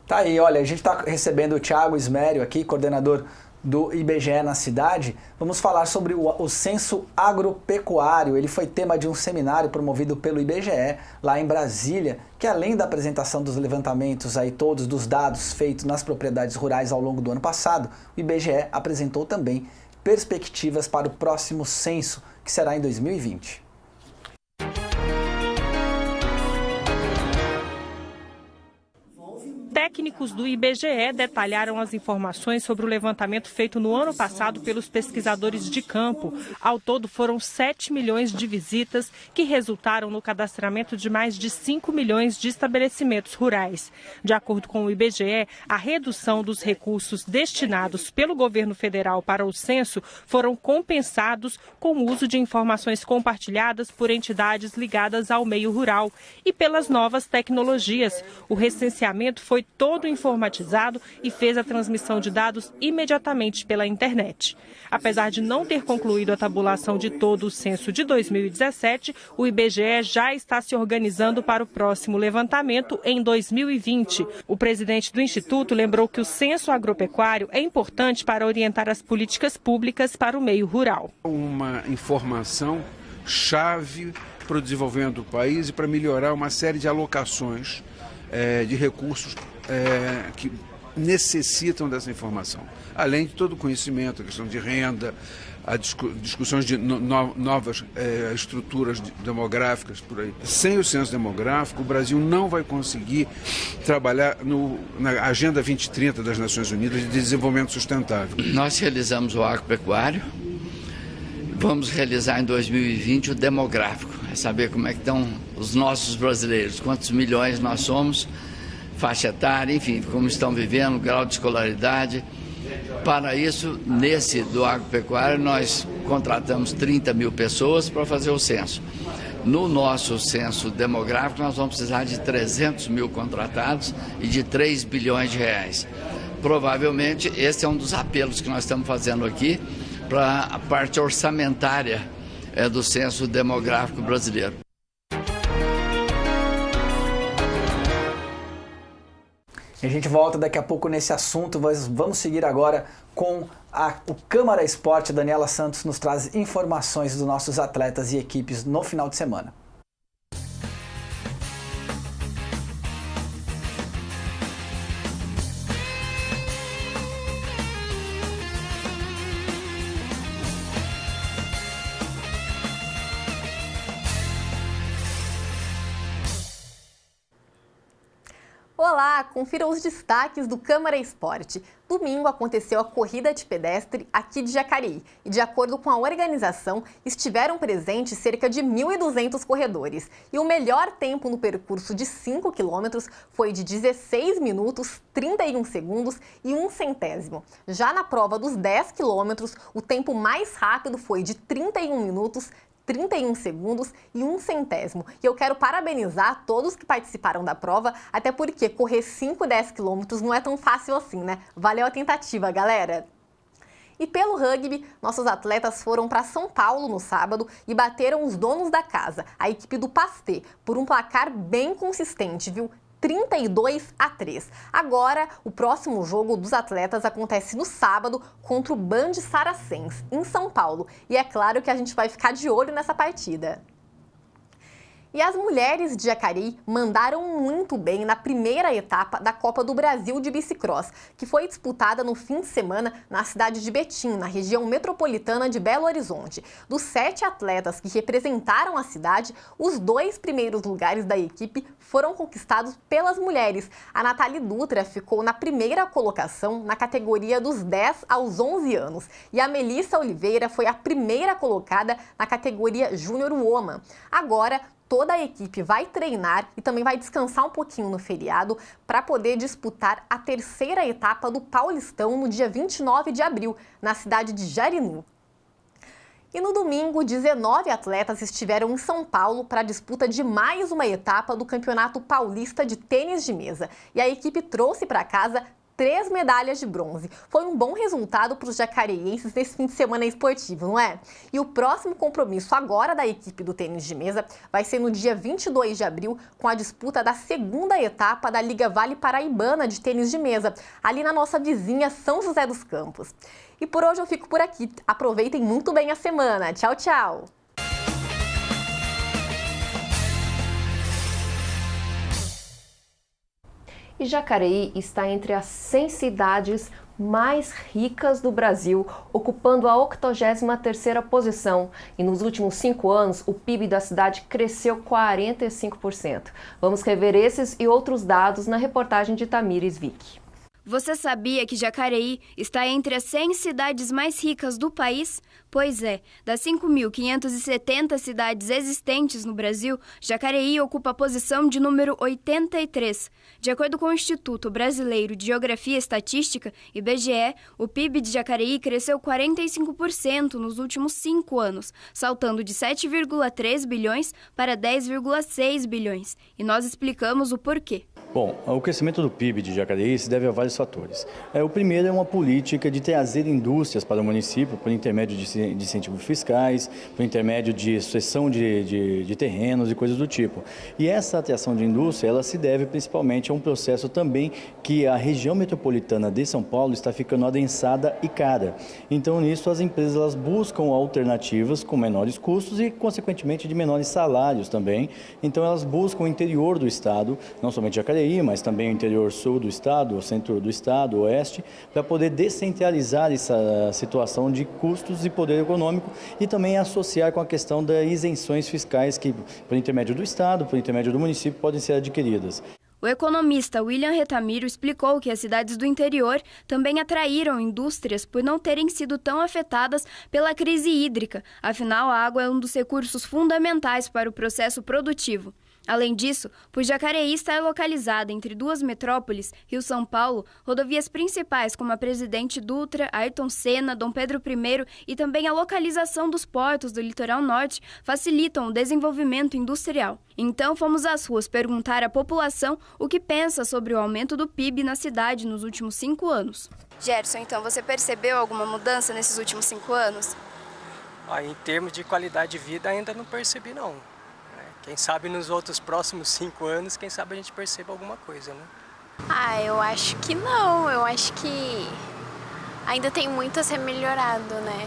Tá aí, olha, a gente está recebendo o Thiago Ismério aqui, coordenador do IBGE na cidade. Vamos falar sobre o censo agropecuário. Ele foi tema de um seminário promovido pelo IBGE lá em Brasília, que além da apresentação dos levantamentos aí todos dos dados feitos nas propriedades rurais ao longo do ano passado, o IBGE apresentou também perspectivas para o próximo censo, que será em 2020. Técnicos do IBGE detalharam as informações sobre o levantamento feito no ano passado pelos pesquisadores de campo. Ao todo, foram 7 milhões de visitas que resultaram no cadastramento de mais de 5 milhões de estabelecimentos rurais. De acordo com o IBGE, a redução dos recursos destinados pelo governo federal para o censo foram compensados com o uso de informações compartilhadas por entidades ligadas ao meio rural e pelas novas tecnologias. O recenseamento foi todo informatizado e fez a transmissão de dados imediatamente pela internet. Apesar de não ter concluído a tabulação de todo o censo de 2017, o IBGE já está se organizando para o próximo levantamento em 2020. O presidente do Instituto lembrou que o censo agropecuário é importante para orientar as políticas públicas para o meio rural. Uma informação chave para o desenvolvimento do país e para melhorar uma série de alocações de recursos que necessitam dessa informação. Além de todo o conhecimento, a questão de renda, discussões de novas estruturas demográficas por aí. Sem o censo demográfico, o Brasil não vai conseguir trabalhar na Agenda 2030 das Nações Unidas de Desenvolvimento Sustentável. Nós realizamos o agropecuário, vamos realizar em 2020 o demográfico, é saber como é que estão os nossos brasileiros, quantos milhões nós somos, faixa etária, enfim, como estão vivendo, grau de escolaridade. Para isso, nesse do agropecuário, nós contratamos 30 mil pessoas para fazer o censo. No nosso censo demográfico, nós vamos precisar de 300 mil contratados e de 3 bilhões de reais. Provavelmente, esse é um dos apelos que nós estamos fazendo aqui para a parte orçamentária do censo demográfico brasileiro. A gente volta daqui a pouco nesse assunto, mas vamos seguir agora com o Câmara Esporte. Daniela Santos nos traz informações dos nossos atletas e equipes no final de semana. Olá, confira os destaques do Câmara Esporte. Domingo aconteceu a corrida de pedestre aqui de Jacareí e, de acordo com a organização, estiveram presentes cerca de 1.200 corredores. E o melhor tempo no percurso de 5 quilômetros foi de 16 minutos, 31 segundos e 1 centésimo. Já na prova dos 10 quilômetros, o tempo mais rápido foi de 31 minutos, 31 segundos e 1 centésimo. E eu quero parabenizar todos que participaram da prova, até porque correr 5 e 10 quilômetros não é tão fácil assim, né? Valeu a tentativa, galera! E pelo rugby, nossos atletas foram para São Paulo no sábado e bateram os donos da casa, a equipe do Pasté, por um placar bem consistente, viu? 32-3. Agora, o próximo jogo dos atletas acontece no sábado contra o Band Saracens, em São Paulo. E é claro que a gente vai ficar de olho nessa partida. E as mulheres de Jacareí mandaram muito bem na primeira etapa da Copa do Brasil de Bicicross, que foi disputada no fim de semana na cidade de Betim, na região metropolitana de Belo Horizonte. Dos 7 atletas que representaram a cidade, os 2 primeiros lugares da equipe foram conquistados pelas mulheres. A Nathalie Dutra ficou na primeira colocação na categoria dos 10 aos 11 anos e a Melissa Oliveira foi a primeira colocada na categoria Júnior Woman. Agora, toda a equipe vai treinar e também vai descansar um pouquinho no feriado para poder disputar a terceira etapa do Paulistão no dia 29 de abril, na cidade de Jarinu. E no domingo, 19 atletas estiveram em São Paulo para a disputa de mais uma etapa do Campeonato Paulista de Tênis de Mesa. E a equipe trouxe para casa 3 medalhas de bronze. Foi um bom resultado para os jacareienses nesse fim de semana esportivo, não é? E o próximo compromisso agora da equipe do tênis de mesa vai ser no dia 22 de abril, com a disputa da segunda etapa da Liga Vale Paraibana de Tênis de Mesa, ali na nossa vizinha São José dos Campos. E por hoje eu fico por aqui. Aproveitem muito bem a semana. Tchau, tchau! E Jacareí está entre as 100 cidades mais ricas do Brasil, ocupando a 83ª posição. E nos últimos 5 anos, o PIB da cidade cresceu 45%. Vamos rever esses e outros dados na reportagem de Tamires Vick. Você sabia que Jacareí está entre as 100 cidades mais ricas do país? Pois é, das 5.570 cidades existentes no Brasil, Jacareí ocupa a posição de número 83. De acordo com o Instituto Brasileiro de Geografia e Estatística, IBGE, o PIB de Jacareí cresceu 45% nos últimos 5 anos, saltando de 7,3 bilhões para 10,6 bilhões. E nós explicamos o porquê. Bom, o crescimento do PIB de Jacareí se deve a vários fatores. O primeiro é uma política de trazer indústrias para o município por intermédio de incentivos fiscais, por intermédio de cessão de terrenos e coisas do tipo. E essa atração de indústria, ela se deve principalmente a um processo também que a região metropolitana de São Paulo está ficando adensada e cara. Então, nisso, as empresas elas buscam alternativas com menores custos e, consequentemente, de menores salários também. Então, elas buscam o interior do estado, não somente Jacareí, mas também o interior sul do estado, o centro do estado, o oeste, para poder descentralizar essa situação de custos e poder econômico e também associar com a questão das isenções fiscais que, por intermédio do estado, por intermédio do município, podem ser adquiridas. O economista William Retamiro explicou que as cidades do interior também atraíram indústrias por não terem sido tão afetadas pela crise hídrica. Afinal, a água é um dos recursos fundamentais para o processo produtivo. Além disso, por Jacareí estar localizada entre duas metrópoles, Rio-São Paulo, rodovias principais como a Presidente Dutra, Ayrton Senna, Dom Pedro I e também a localização dos portos do litoral norte facilitam o desenvolvimento industrial. Então fomos às ruas perguntar à população o que pensa sobre o aumento do PIB na cidade nos últimos 5 anos. Gerson, então você percebeu alguma mudança nesses últimos 5 anos? Em termos de qualidade de vida ainda não percebi não. Quem sabe nos outros próximos 5 anos, quem sabe a gente perceba alguma coisa, né? Eu acho que não. Eu acho que ainda tem muito a ser melhorado, né?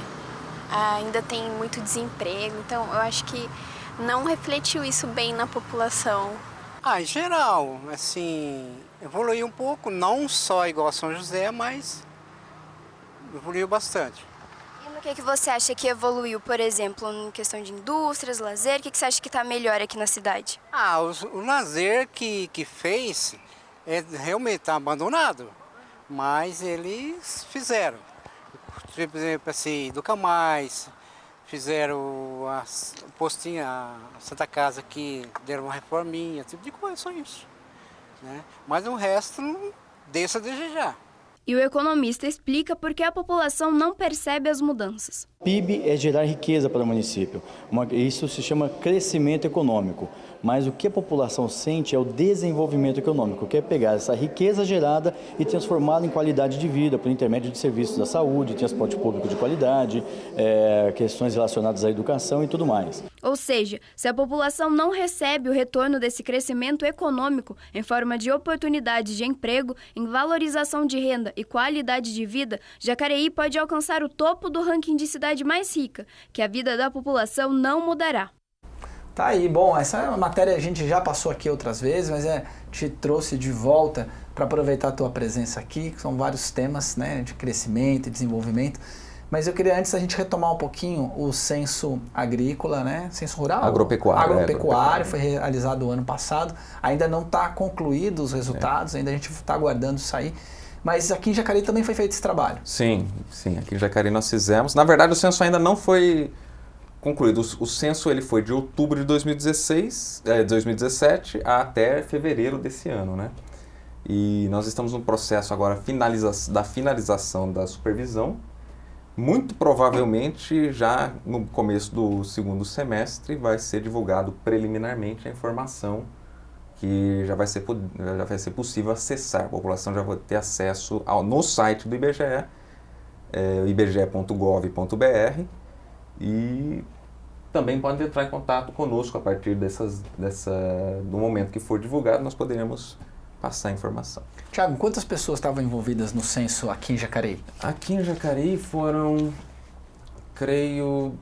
Ainda tem muito desemprego, então eu acho que não refletiu isso bem na população. Em geral, assim, evoluiu um pouco, não só igual a São José, mas evoluiu bastante. O que você acha que evoluiu, por exemplo, em questão de indústrias, lazer? O que você acha que está melhor aqui na cidade? O lazer que fez realmente está abandonado, mas eles fizeram. Por exemplo, assim, do Camais, fizeram a postinha, a Santa Casa aqui, deram uma reforminha, tipo de coisa, só isso. Né? Mas o resto não deixa a desejar. E o economista explica por que a população não percebe as mudanças. PIB é gerar riqueza para o município. Isso se chama crescimento econômico. Mas o que a população sente é o desenvolvimento econômico, que é pegar essa riqueza gerada e transformá-la em qualidade de vida por intermédio de serviços da saúde, transporte público de qualidade, questões relacionadas à educação e tudo mais. Ou seja, se a população não recebe o retorno desse crescimento econômico em forma de oportunidades de emprego, em valorização de renda e qualidade de vida, Jacareí pode alcançar o topo do ranking de cidade mais rica, que a vida da população não mudará. Tá aí, bom, essa matéria a gente já passou aqui outras vezes, mas te trouxe de volta para aproveitar a tua presença aqui, que são vários temas, né, de crescimento e desenvolvimento. Mas eu queria antes a gente retomar um pouquinho o censo agrícola, né, censo rural? Agropecuário, foi realizado o ano passado, ainda não está concluído os resultados, ainda a gente está aguardando sair. Mas aqui em Jacareí também foi feito esse trabalho. Sim, aqui em Jacareí nós fizemos. Na verdade o censo ainda não foi concluído. O censo ele foi de outubro de 2017 até fevereiro desse ano, né? E nós estamos no processo agora da finalização da supervisão. Muito provavelmente já no começo do segundo semestre vai ser divulgado preliminarmente a informação que já vai ser possível acessar. A população já vai ter acesso no site do IBGE, ibge.gov.br, e também pode entrar em contato conosco a partir do momento que for divulgado, nós poderemos passar a informação. Tiago, quantas pessoas estavam envolvidas no censo aqui em Jacareí? Aqui em Jacareí foram, creio,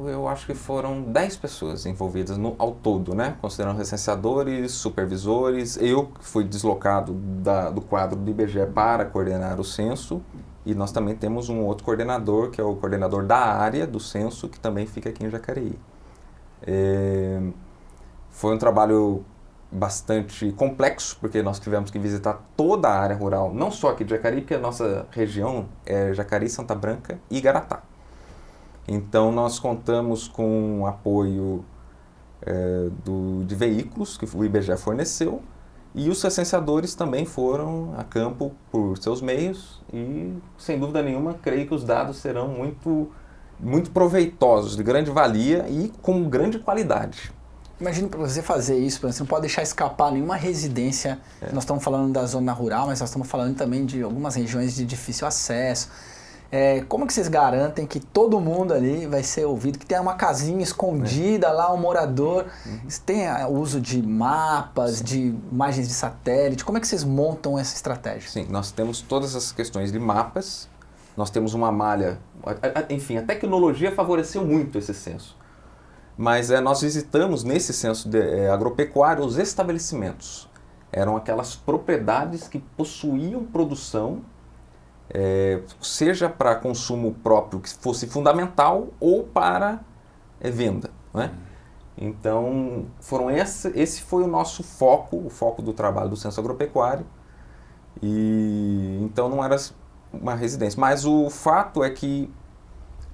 eu acho que foram 10 pessoas envolvidas ao todo, né? Considerando recenseadores, supervisores. Eu fui deslocado do quadro do IBGE para coordenar o censo, e nós também temos um outro coordenador, que é o coordenador da área do censo, que também fica aqui em Jacareí. Foi um trabalho bastante complexo, porque nós tivemos que visitar toda a área rural, não só aqui de Jacareí, porque a nossa região é Jacareí, Santa Branca e Igaratá. Então nós contamos com o apoio de veículos que o IBGE forneceu, e os recenseadores também foram a campo por seus meios, e sem dúvida nenhuma creio que os dados serão muito proveitosos, de grande valia e com grande qualidade. Imagina, para você fazer isso, você não pode deixar escapar nenhuma residência. Nós estamos falando da zona rural, mas nós estamos falando também de algumas regiões de difícil acesso. Como que vocês garantem que todo mundo ali vai ser ouvido, que tem uma casinha escondida lá, um morador? Tem o uso de mapas, de imagens de satélite? Como é que vocês montam essa estratégia? Sim, nós temos todas as questões de mapas, nós temos uma malha, enfim, a tecnologia favoreceu muito esse censo. Mas nós visitamos nesse censo agropecuário os estabelecimentos. Eram aquelas propriedades que possuíam produção, seja para consumo próprio, que fosse fundamental, ou para venda, né? Então, esse foi o nosso foco, o foco do trabalho do censo agropecuário. E então não era uma residência. Mas o fato é que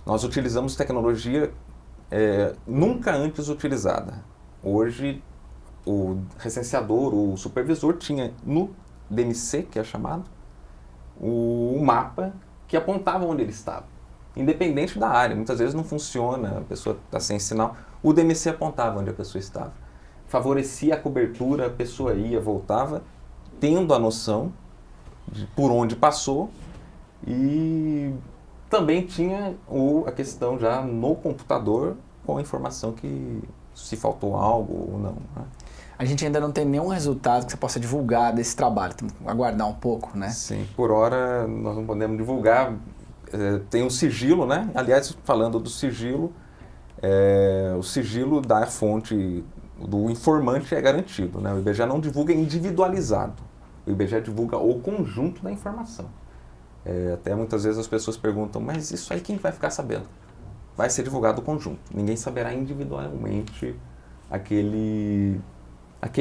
nós utilizamos tecnologia nunca antes utilizada. Hoje, o recenseador, o supervisor, tinha no DMC, que é chamado, o mapa que apontava onde ele estava, independente da área. Muitas vezes não funciona, a pessoa está sem sinal. O DMC apontava onde a pessoa estava. Favorecia a cobertura, a pessoa ia, voltava, tendo a noção de por onde passou, e também tinha a questão já no computador com a informação que se faltou algo ou não, né? A gente ainda não tem nenhum resultado que você possa divulgar desse trabalho, temos que aguardar um pouco, né? Sim, por hora nós não podemos divulgar, tem um sigilo, né? Aliás, falando do sigilo, o sigilo da fonte do informante é garantido, né? O IBGE não divulga individualizado, o IBGE divulga o conjunto da informação. Até muitas vezes as pessoas perguntam, mas isso aí quem vai ficar sabendo? Vai ser divulgado o conjunto, ninguém saberá individualmente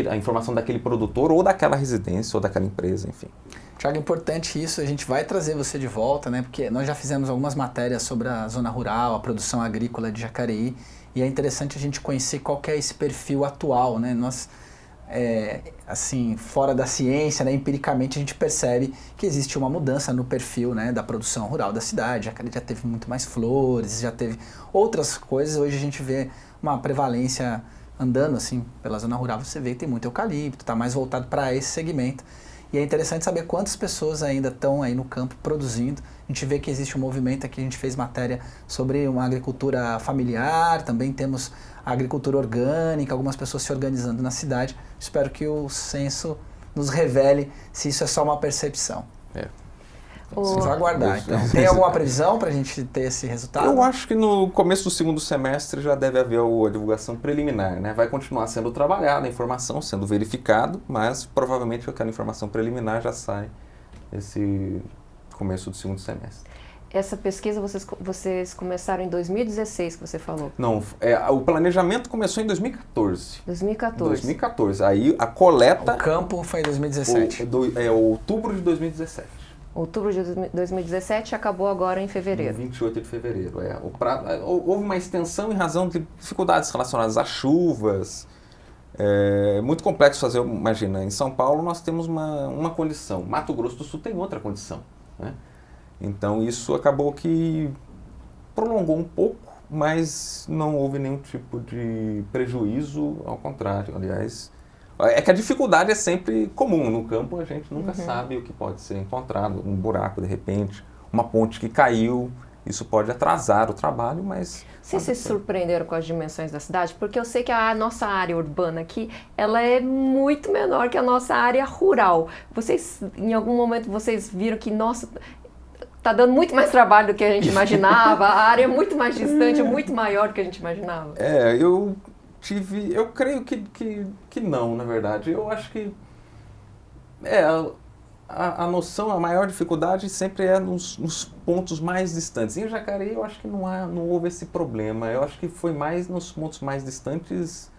a informação daquele produtor ou daquela residência ou daquela empresa, enfim. Tiago, é importante isso, a gente vai trazer você de volta, né? Porque nós já fizemos algumas matérias sobre a zona rural, a produção agrícola de Jacareí, e é interessante a gente conhecer qual que é esse perfil atual, né? Nós, assim, fora da ciência, né, empiricamente a gente percebe que existe uma mudança no perfil, né, da produção rural da cidade. Jacareí já teve muito mais flores, já teve outras coisas. Hoje a gente vê uma prevalência andando assim pela zona rural, você vê que tem muito eucalipto, está mais voltado para esse segmento. E é interessante saber quantas pessoas ainda estão aí no campo produzindo. A gente vê que existe um movimento aqui, a gente fez matéria sobre uma agricultura familiar, também temos a agricultura orgânica, algumas pessoas se organizando na cidade. Espero que o censo nos revele se isso é só uma percepção. Vamos aguardar, então. Tem alguma previsão para a gente ter esse resultado? Eu acho que no começo do segundo semestre já deve haver a divulgação preliminar, né? Vai continuar sendo trabalhada a informação, sendo verificado, mas provavelmente aquela informação preliminar já sai esse começo do segundo semestre. Essa pesquisa vocês começaram em 2016, que você falou? Não, o planejamento começou em 2014. 2014. Aí a coleta... O campo foi em 2017. Outubro de 2017. Outubro de 2017 acabou agora em fevereiro. 28 de fevereiro, houve uma extensão em razão de dificuldades relacionadas a chuvas. É muito complexo fazer, imagina, em São Paulo nós temos uma condição, Mato Grosso do Sul tem outra condição, né? Então isso acabou que prolongou um pouco mas não houve nenhum tipo de prejuízo, ao contrário. Aliás, é que a dificuldade é sempre comum. No campo a gente nunca sabe o que pode ser encontrado, um buraco de repente, uma ponte que caiu. Isso pode atrasar o trabalho, mas... Vocês se surpreenderam com as dimensões da cidade? Porque eu sei que a nossa área urbana aqui, ela é muito menor que a nossa área rural. Vocês, em algum momento, vocês viram que, nossa, tá dando muito mais trabalho do que a gente imaginava, a área é muito mais distante, é muito maior do que a gente imaginava? Eu creio que não, na verdade. Eu acho que... A noção, a maior dificuldade sempre é nos pontos mais distantes. Em Jacareí eu acho que não houve esse problema. Eu acho que foi mais nos pontos mais distantes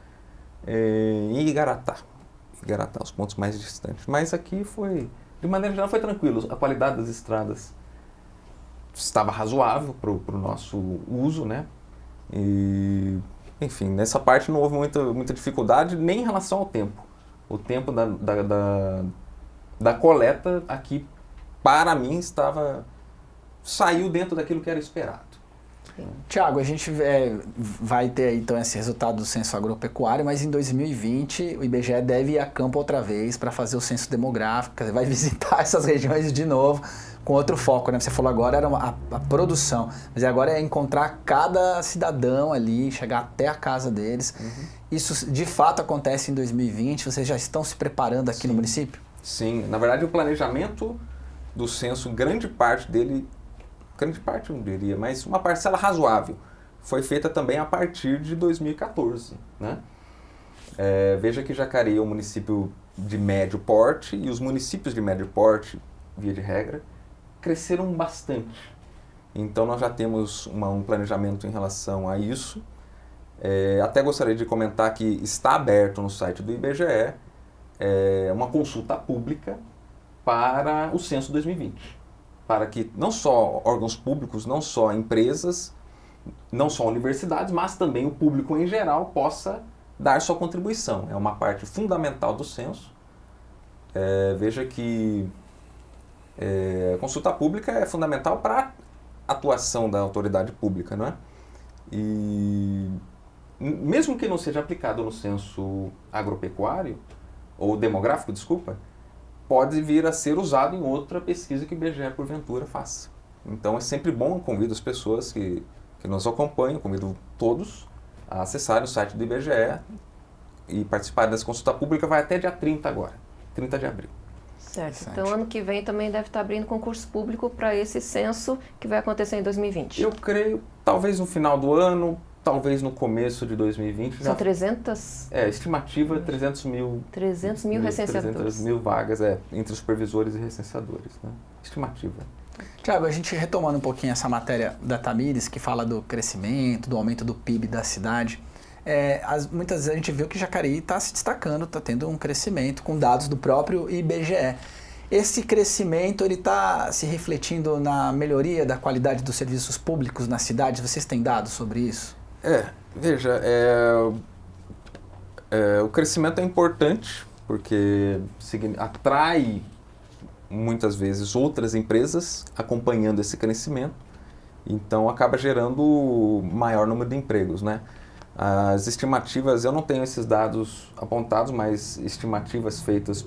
em Igaratá. Igaratá, os pontos mais distantes. Mas aqui foi, de maneira geral, foi tranquilo. A qualidade das estradas estava razoável para o nosso uso, né? E, enfim, nessa parte não houve muita dificuldade, nem em relação ao tempo. O tempo da coleta aqui, para mim, saiu dentro daquilo que era esperado. Tiago, a gente vai ter então esse resultado do censo agropecuário, mas em 2020 o IBGE deve ir a campo outra vez para fazer o censo demográfico, quer dizer, vai visitar essas regiões de novo com outro foco, né? Você falou agora era a produção, mas agora é encontrar cada cidadão ali, chegar até a casa deles. Isso de fato acontece em 2020, vocês já estão se preparando aqui no município? Sim, na verdade o planejamento do censo, grande parte dele, grande parte eu não diria, mas uma parcela razoável, foi feita também a partir de 2014, né? Veja que Jacareí é um município de médio porte e os municípios de médio porte, via de regra, cresceram bastante. Então nós já temos um planejamento em relação a isso. Até gostaria de comentar que está aberto no site do IBGE uma consulta pública para o censo 2020, para que não só órgãos públicos, não só empresas, não só universidades, mas também o público em geral possa dar sua contribuição. É uma parte fundamental do censo. Veja que a consulta pública é fundamental para a atuação da autoridade pública, não é? E mesmo que não seja aplicado no censo agropecuário, ou demográfico, desculpa, pode vir a ser usado em outra pesquisa que o IBGE, porventura, faça. Então é sempre bom, eu convido as pessoas que nos acompanham, convido todos a acessarem o site do IBGE e participarem dessa consulta pública, vai até dia 30 agora, 30 de abril. Certo, então ano que vem também deve estar abrindo concurso público para esse censo que vai acontecer em 2020. Eu creio, talvez no final do ano, talvez no começo de 2020. São 300? Estimativa 300 mil. 300 mil recenseadores. 300 mil vagas, entre os supervisores e recenseadores, né? Estimativa. Tiago, a gente retomando um pouquinho essa matéria da Tamires, que fala do crescimento, do aumento do PIB da cidade, muitas vezes a gente viu que Jacareí está se destacando, está tendo um crescimento com dados do próprio IBGE. Esse crescimento está se refletindo na melhoria da qualidade dos serviços públicos na cidade? Vocês têm dados sobre isso? Veja, o crescimento é importante porque atrai muitas vezes outras empresas acompanhando esse crescimento, então acaba gerando maior número de empregos, né? As estimativas, eu não tenho esses dados apontados, mas estimativas feitas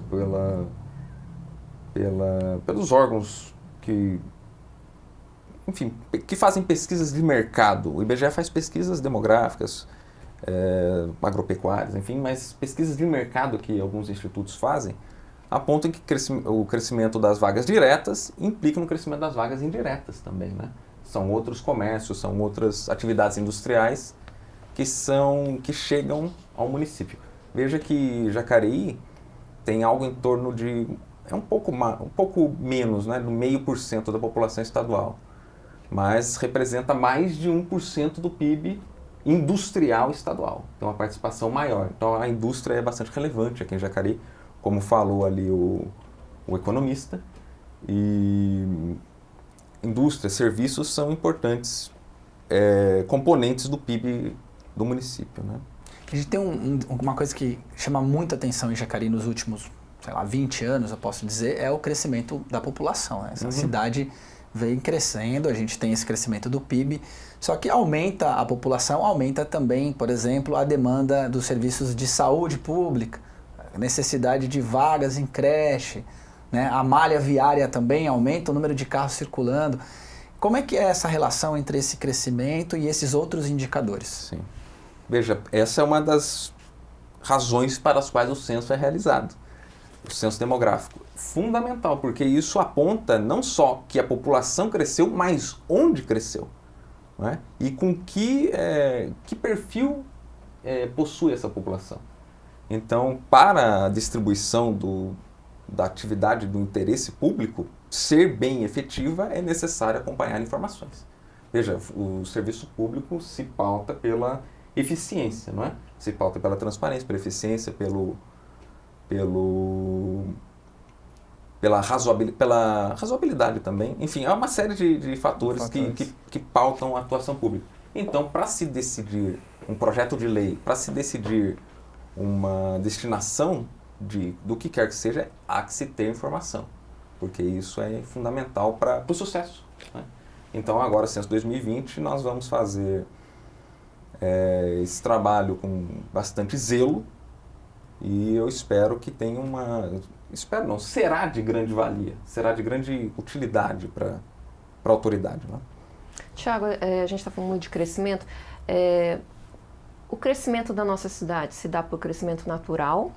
pelos órgãos que fazem pesquisas de mercado. O IBGE faz pesquisas demográficas, agropecuárias, enfim, mas pesquisas de mercado que alguns institutos fazem apontam que o crescimento das vagas diretas implica no crescimento das vagas indiretas também, né? São outros comércios, são outras atividades industriais que chegam ao município. Veja que Jacareí tem algo em torno de um pouco menos, né, do 0,5% da população estadual, mas representa mais de 1% do PIB industrial estadual. Então, uma participação maior. Então, a indústria é bastante relevante aqui em Jacareí, como falou ali o economista. E indústria, serviços são importantes componentes do PIB do município, né? A gente tem uma coisa que chama muita atenção em Jacareí nos últimos, 20 anos, eu posso dizer, é o crescimento da população, né? Essa cidade vem crescendo, a gente tem esse crescimento do PIB, só que aumenta a população, aumenta também, por exemplo, a demanda dos serviços de saúde pública, a necessidade de vagas em creche, né? A malha viária também aumenta, o número de carros circulando. Como é que é essa relação entre esse crescimento e esses outros indicadores? Sim. Veja, essa é uma das razões para as quais o censo é realizado. O censo demográfico. Fundamental, porque isso aponta não só que a população cresceu, mas onde cresceu. Não é? E com que perfil possui essa população. Então, para a distribuição da atividade do interesse público ser bem efetiva, é necessário acompanhar informações. Veja, o serviço público se pauta pela eficiência, não é? Se pauta pela transparência, pela eficiência, pela razoabilidade também. Enfim, há uma série de fatores que pautam a atuação pública. Então, para se decidir um projeto de lei, para se decidir uma destinação do que quer que seja, há que se ter informação, porque isso é fundamental para o sucesso, né? Então, agora, Censo 2020, nós vamos fazer esse trabalho com bastante zelo e eu espero que tenha será de grande valia, será de grande utilidade para a autoridade, né? Tiago, a gente está falando muito de crescimento. O crescimento da nossa cidade se dá por crescimento natural,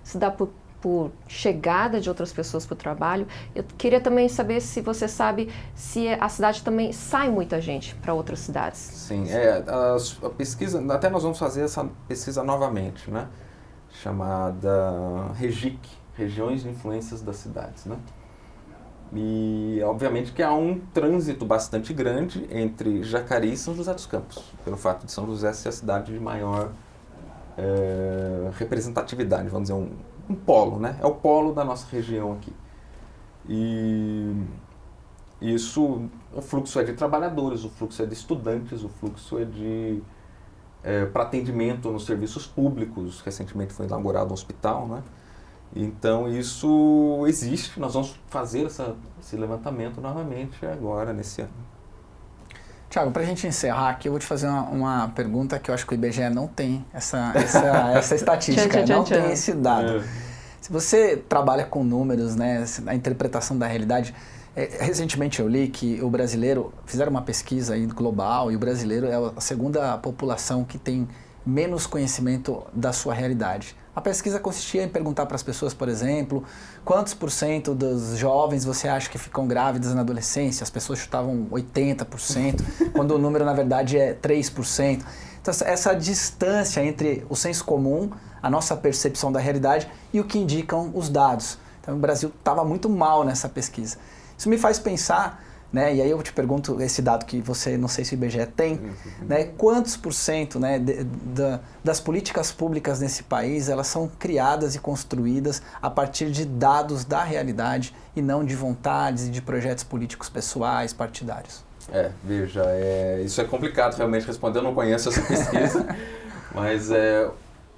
se dá por chegada de outras pessoas para o trabalho. Eu queria também saber se você sabe se a cidade também sai muita gente para outras cidades. Sim, a pesquisa, até nós vamos fazer essa pesquisa novamente, né? Chamada REGIC, Regiões de Influências das Cidades, né? E, obviamente, que há um trânsito bastante grande entre Jacareí e São José dos Campos, pelo fato de São José ser a cidade de maior representatividade, vamos dizer, um polo, né? É o polo da nossa região aqui. E isso, o fluxo é de trabalhadores, o fluxo é de estudantes, o fluxo é para atendimento nos serviços públicos. Recentemente foi inaugurado um hospital, né? Então, isso existe. Nós vamos fazer esse levantamento novamente agora, nesse ano. Tiago, para a gente encerrar aqui, eu vou te fazer uma pergunta que eu acho que o IBGE não tem essa estatística, não tem esse dado. Se você trabalha com números, né, a interpretação da realidade, recentemente eu li que o brasileiro, fizeram uma pesquisa aí global, e o brasileiro é a segunda população que tem menos conhecimento da sua realidade. A pesquisa consistia em perguntar para as pessoas, por exemplo, quantos % dos jovens você acha que ficam grávidas na adolescência? As pessoas chutavam 80%, quando o número, na verdade, é 3%. Então, essa distância entre o senso comum, a nossa percepção da realidade e o que indicam os dados. Então, o Brasil estava muito mal nessa pesquisa. Isso me faz pensar, né, e aí eu te pergunto esse dado que você, não sei se o IBGE tem, né, quantos %, né, das políticas públicas nesse país, elas são criadas e construídas a partir de dados da realidade e não de vontades e de projetos políticos pessoais, partidários? Veja, isso é complicado realmente responder, eu não conheço essa pesquisa, mas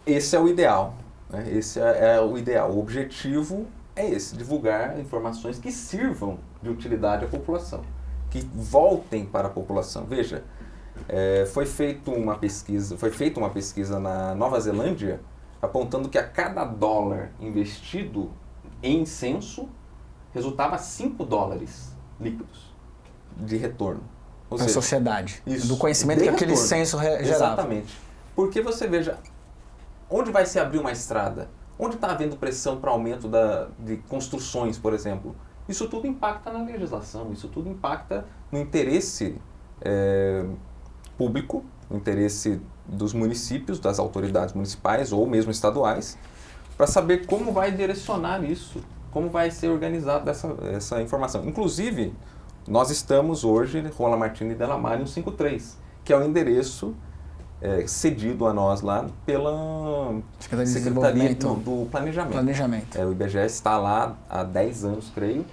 esse é o ideal, né? Esse é o ideal, o objetivo é esse, divulgar informações que sirvam de utilidade à população, que voltem para a população. Veja, foi feita uma pesquisa na Nova Zelândia, apontando que a cada $1 investido em censo, resultava $5 líquidos de retorno. Ou seja, sociedade, isso, do conhecimento que aquele censo gerava. Exatamente. Porque você veja, onde vai se abrir uma estrada? Onde está havendo pressão para aumento de construções, por exemplo? Isso tudo impacta na legislação, isso tudo impacta no interesse público, no interesse dos municípios, das autoridades municipais ou mesmo estaduais, para saber como vai direcionar isso, como vai ser organizada essa informação. Inclusive, nós estamos hoje, Juan Lamartine Della Mare, no 53, que é o endereço cedido a nós lá pela Secretaria do Planejamento. O IBGE está lá há 10 anos, creio,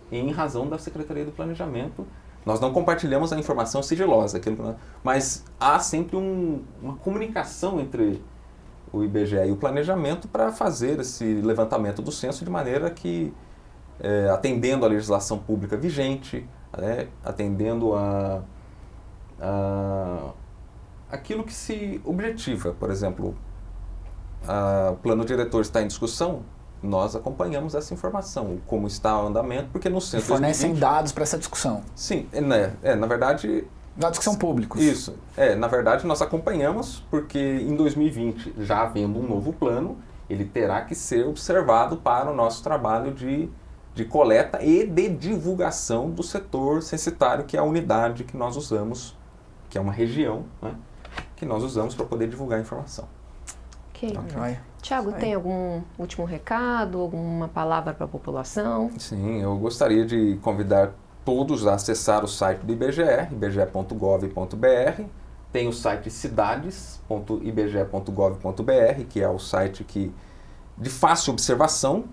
em razão da Secretaria do Planejamento. Nós não compartilhamos a informação sigilosa, mas há sempre uma comunicação entre o IBGE e o Planejamento para fazer esse levantamento do censo de maneira que, atendendo à legislação pública vigente, atendendo aquilo que se objetiva. Por exemplo, o plano diretor está em discussão, nós acompanhamos essa informação, como está o andamento, porque no centro... Fornecem dados para essa discussão. Sim, na verdade... Dados que são públicos. Isso. Na verdade, nós acompanhamos, porque em 2020, já havendo um novo plano, ele terá que ser observado para o nosso trabalho de coleta e de divulgação do setor censitário, que é a unidade que nós usamos, que é uma região, né, que nós usamos para poder divulgar a informação. Ok. Tiago, tem algum último recado, alguma palavra para a população? Sim, eu gostaria de convidar todos a acessar o site do IBGE, ibge.gov.br. Tem o site cidades.ibge.gov.br, que é o site que, de fácil observação,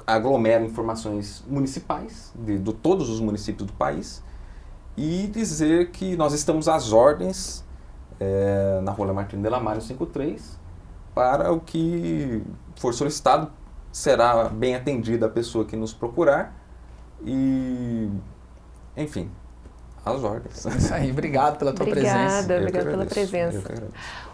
aglomera informações municipais de todos os municípios do país, e dizer que nós estamos às ordens na Rua Lamartine de la Malha 53, para o que for solicitado, será bem atendida a pessoa que nos procurar. E, enfim, às ordens. Isso aí, obrigado pela tua presença. Obrigada pela presença.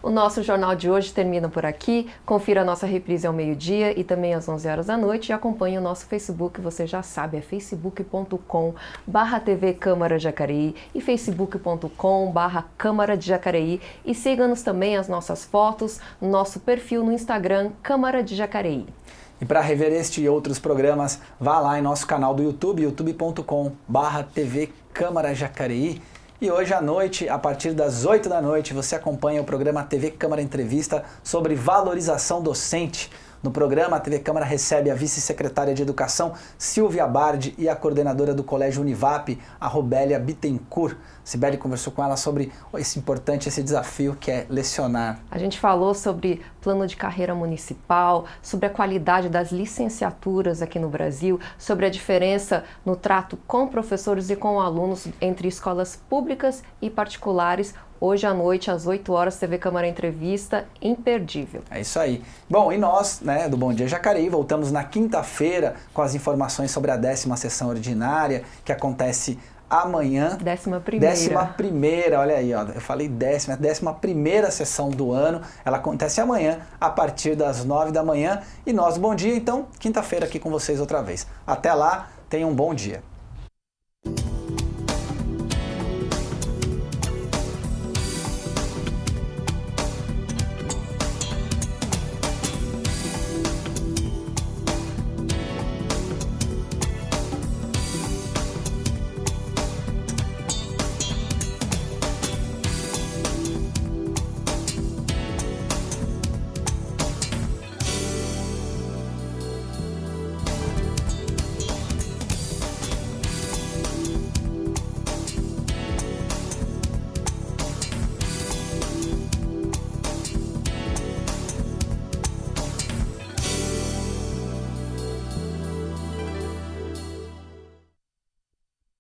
O nosso jornal de hoje termina por aqui. Confira a nossa reprise ao meio-dia e também às 11 horas da noite. E acompanhe o nosso Facebook, você já sabe, é facebook.com/TV Câmara de Jacareí e facebook.com/Câmara de Jacareí. E siga-nos também as nossas fotos no nosso perfil no Instagram, Câmara de Jacareí. E para rever este e outros programas, vá lá em nosso canal do YouTube, youtube.com/TV Câmara Jacareí. E hoje à noite, a partir das 8 da noite, você acompanha o programa TV Câmara Entrevista sobre valorização docente. No programa, a TV Câmara recebe a vice-secretária de Educação, Silvia Bardi, e a coordenadora do Colégio Univap, a Robélia Bittencourt. Sibeli conversou com ela sobre esse desafio que é lecionar. A gente falou sobre plano de carreira municipal, sobre a qualidade das licenciaturas aqui no Brasil, sobre a diferença no trato com professores e com alunos entre escolas públicas e particulares. Hoje à noite, às 8 horas, TV Câmara Entrevista, imperdível. É isso aí. Bom, e nós, do Bom Dia Jacareí, voltamos na quinta-feira com as informações sobre a 10ª sessão ordinária, que acontece amanhã. 11ª, olha aí, ó, eu falei 11ª sessão do ano. Ela acontece amanhã, a partir das 9 da manhã. E nós, Bom Dia, então, quinta-feira aqui com vocês outra vez. Até lá, tenham um bom dia.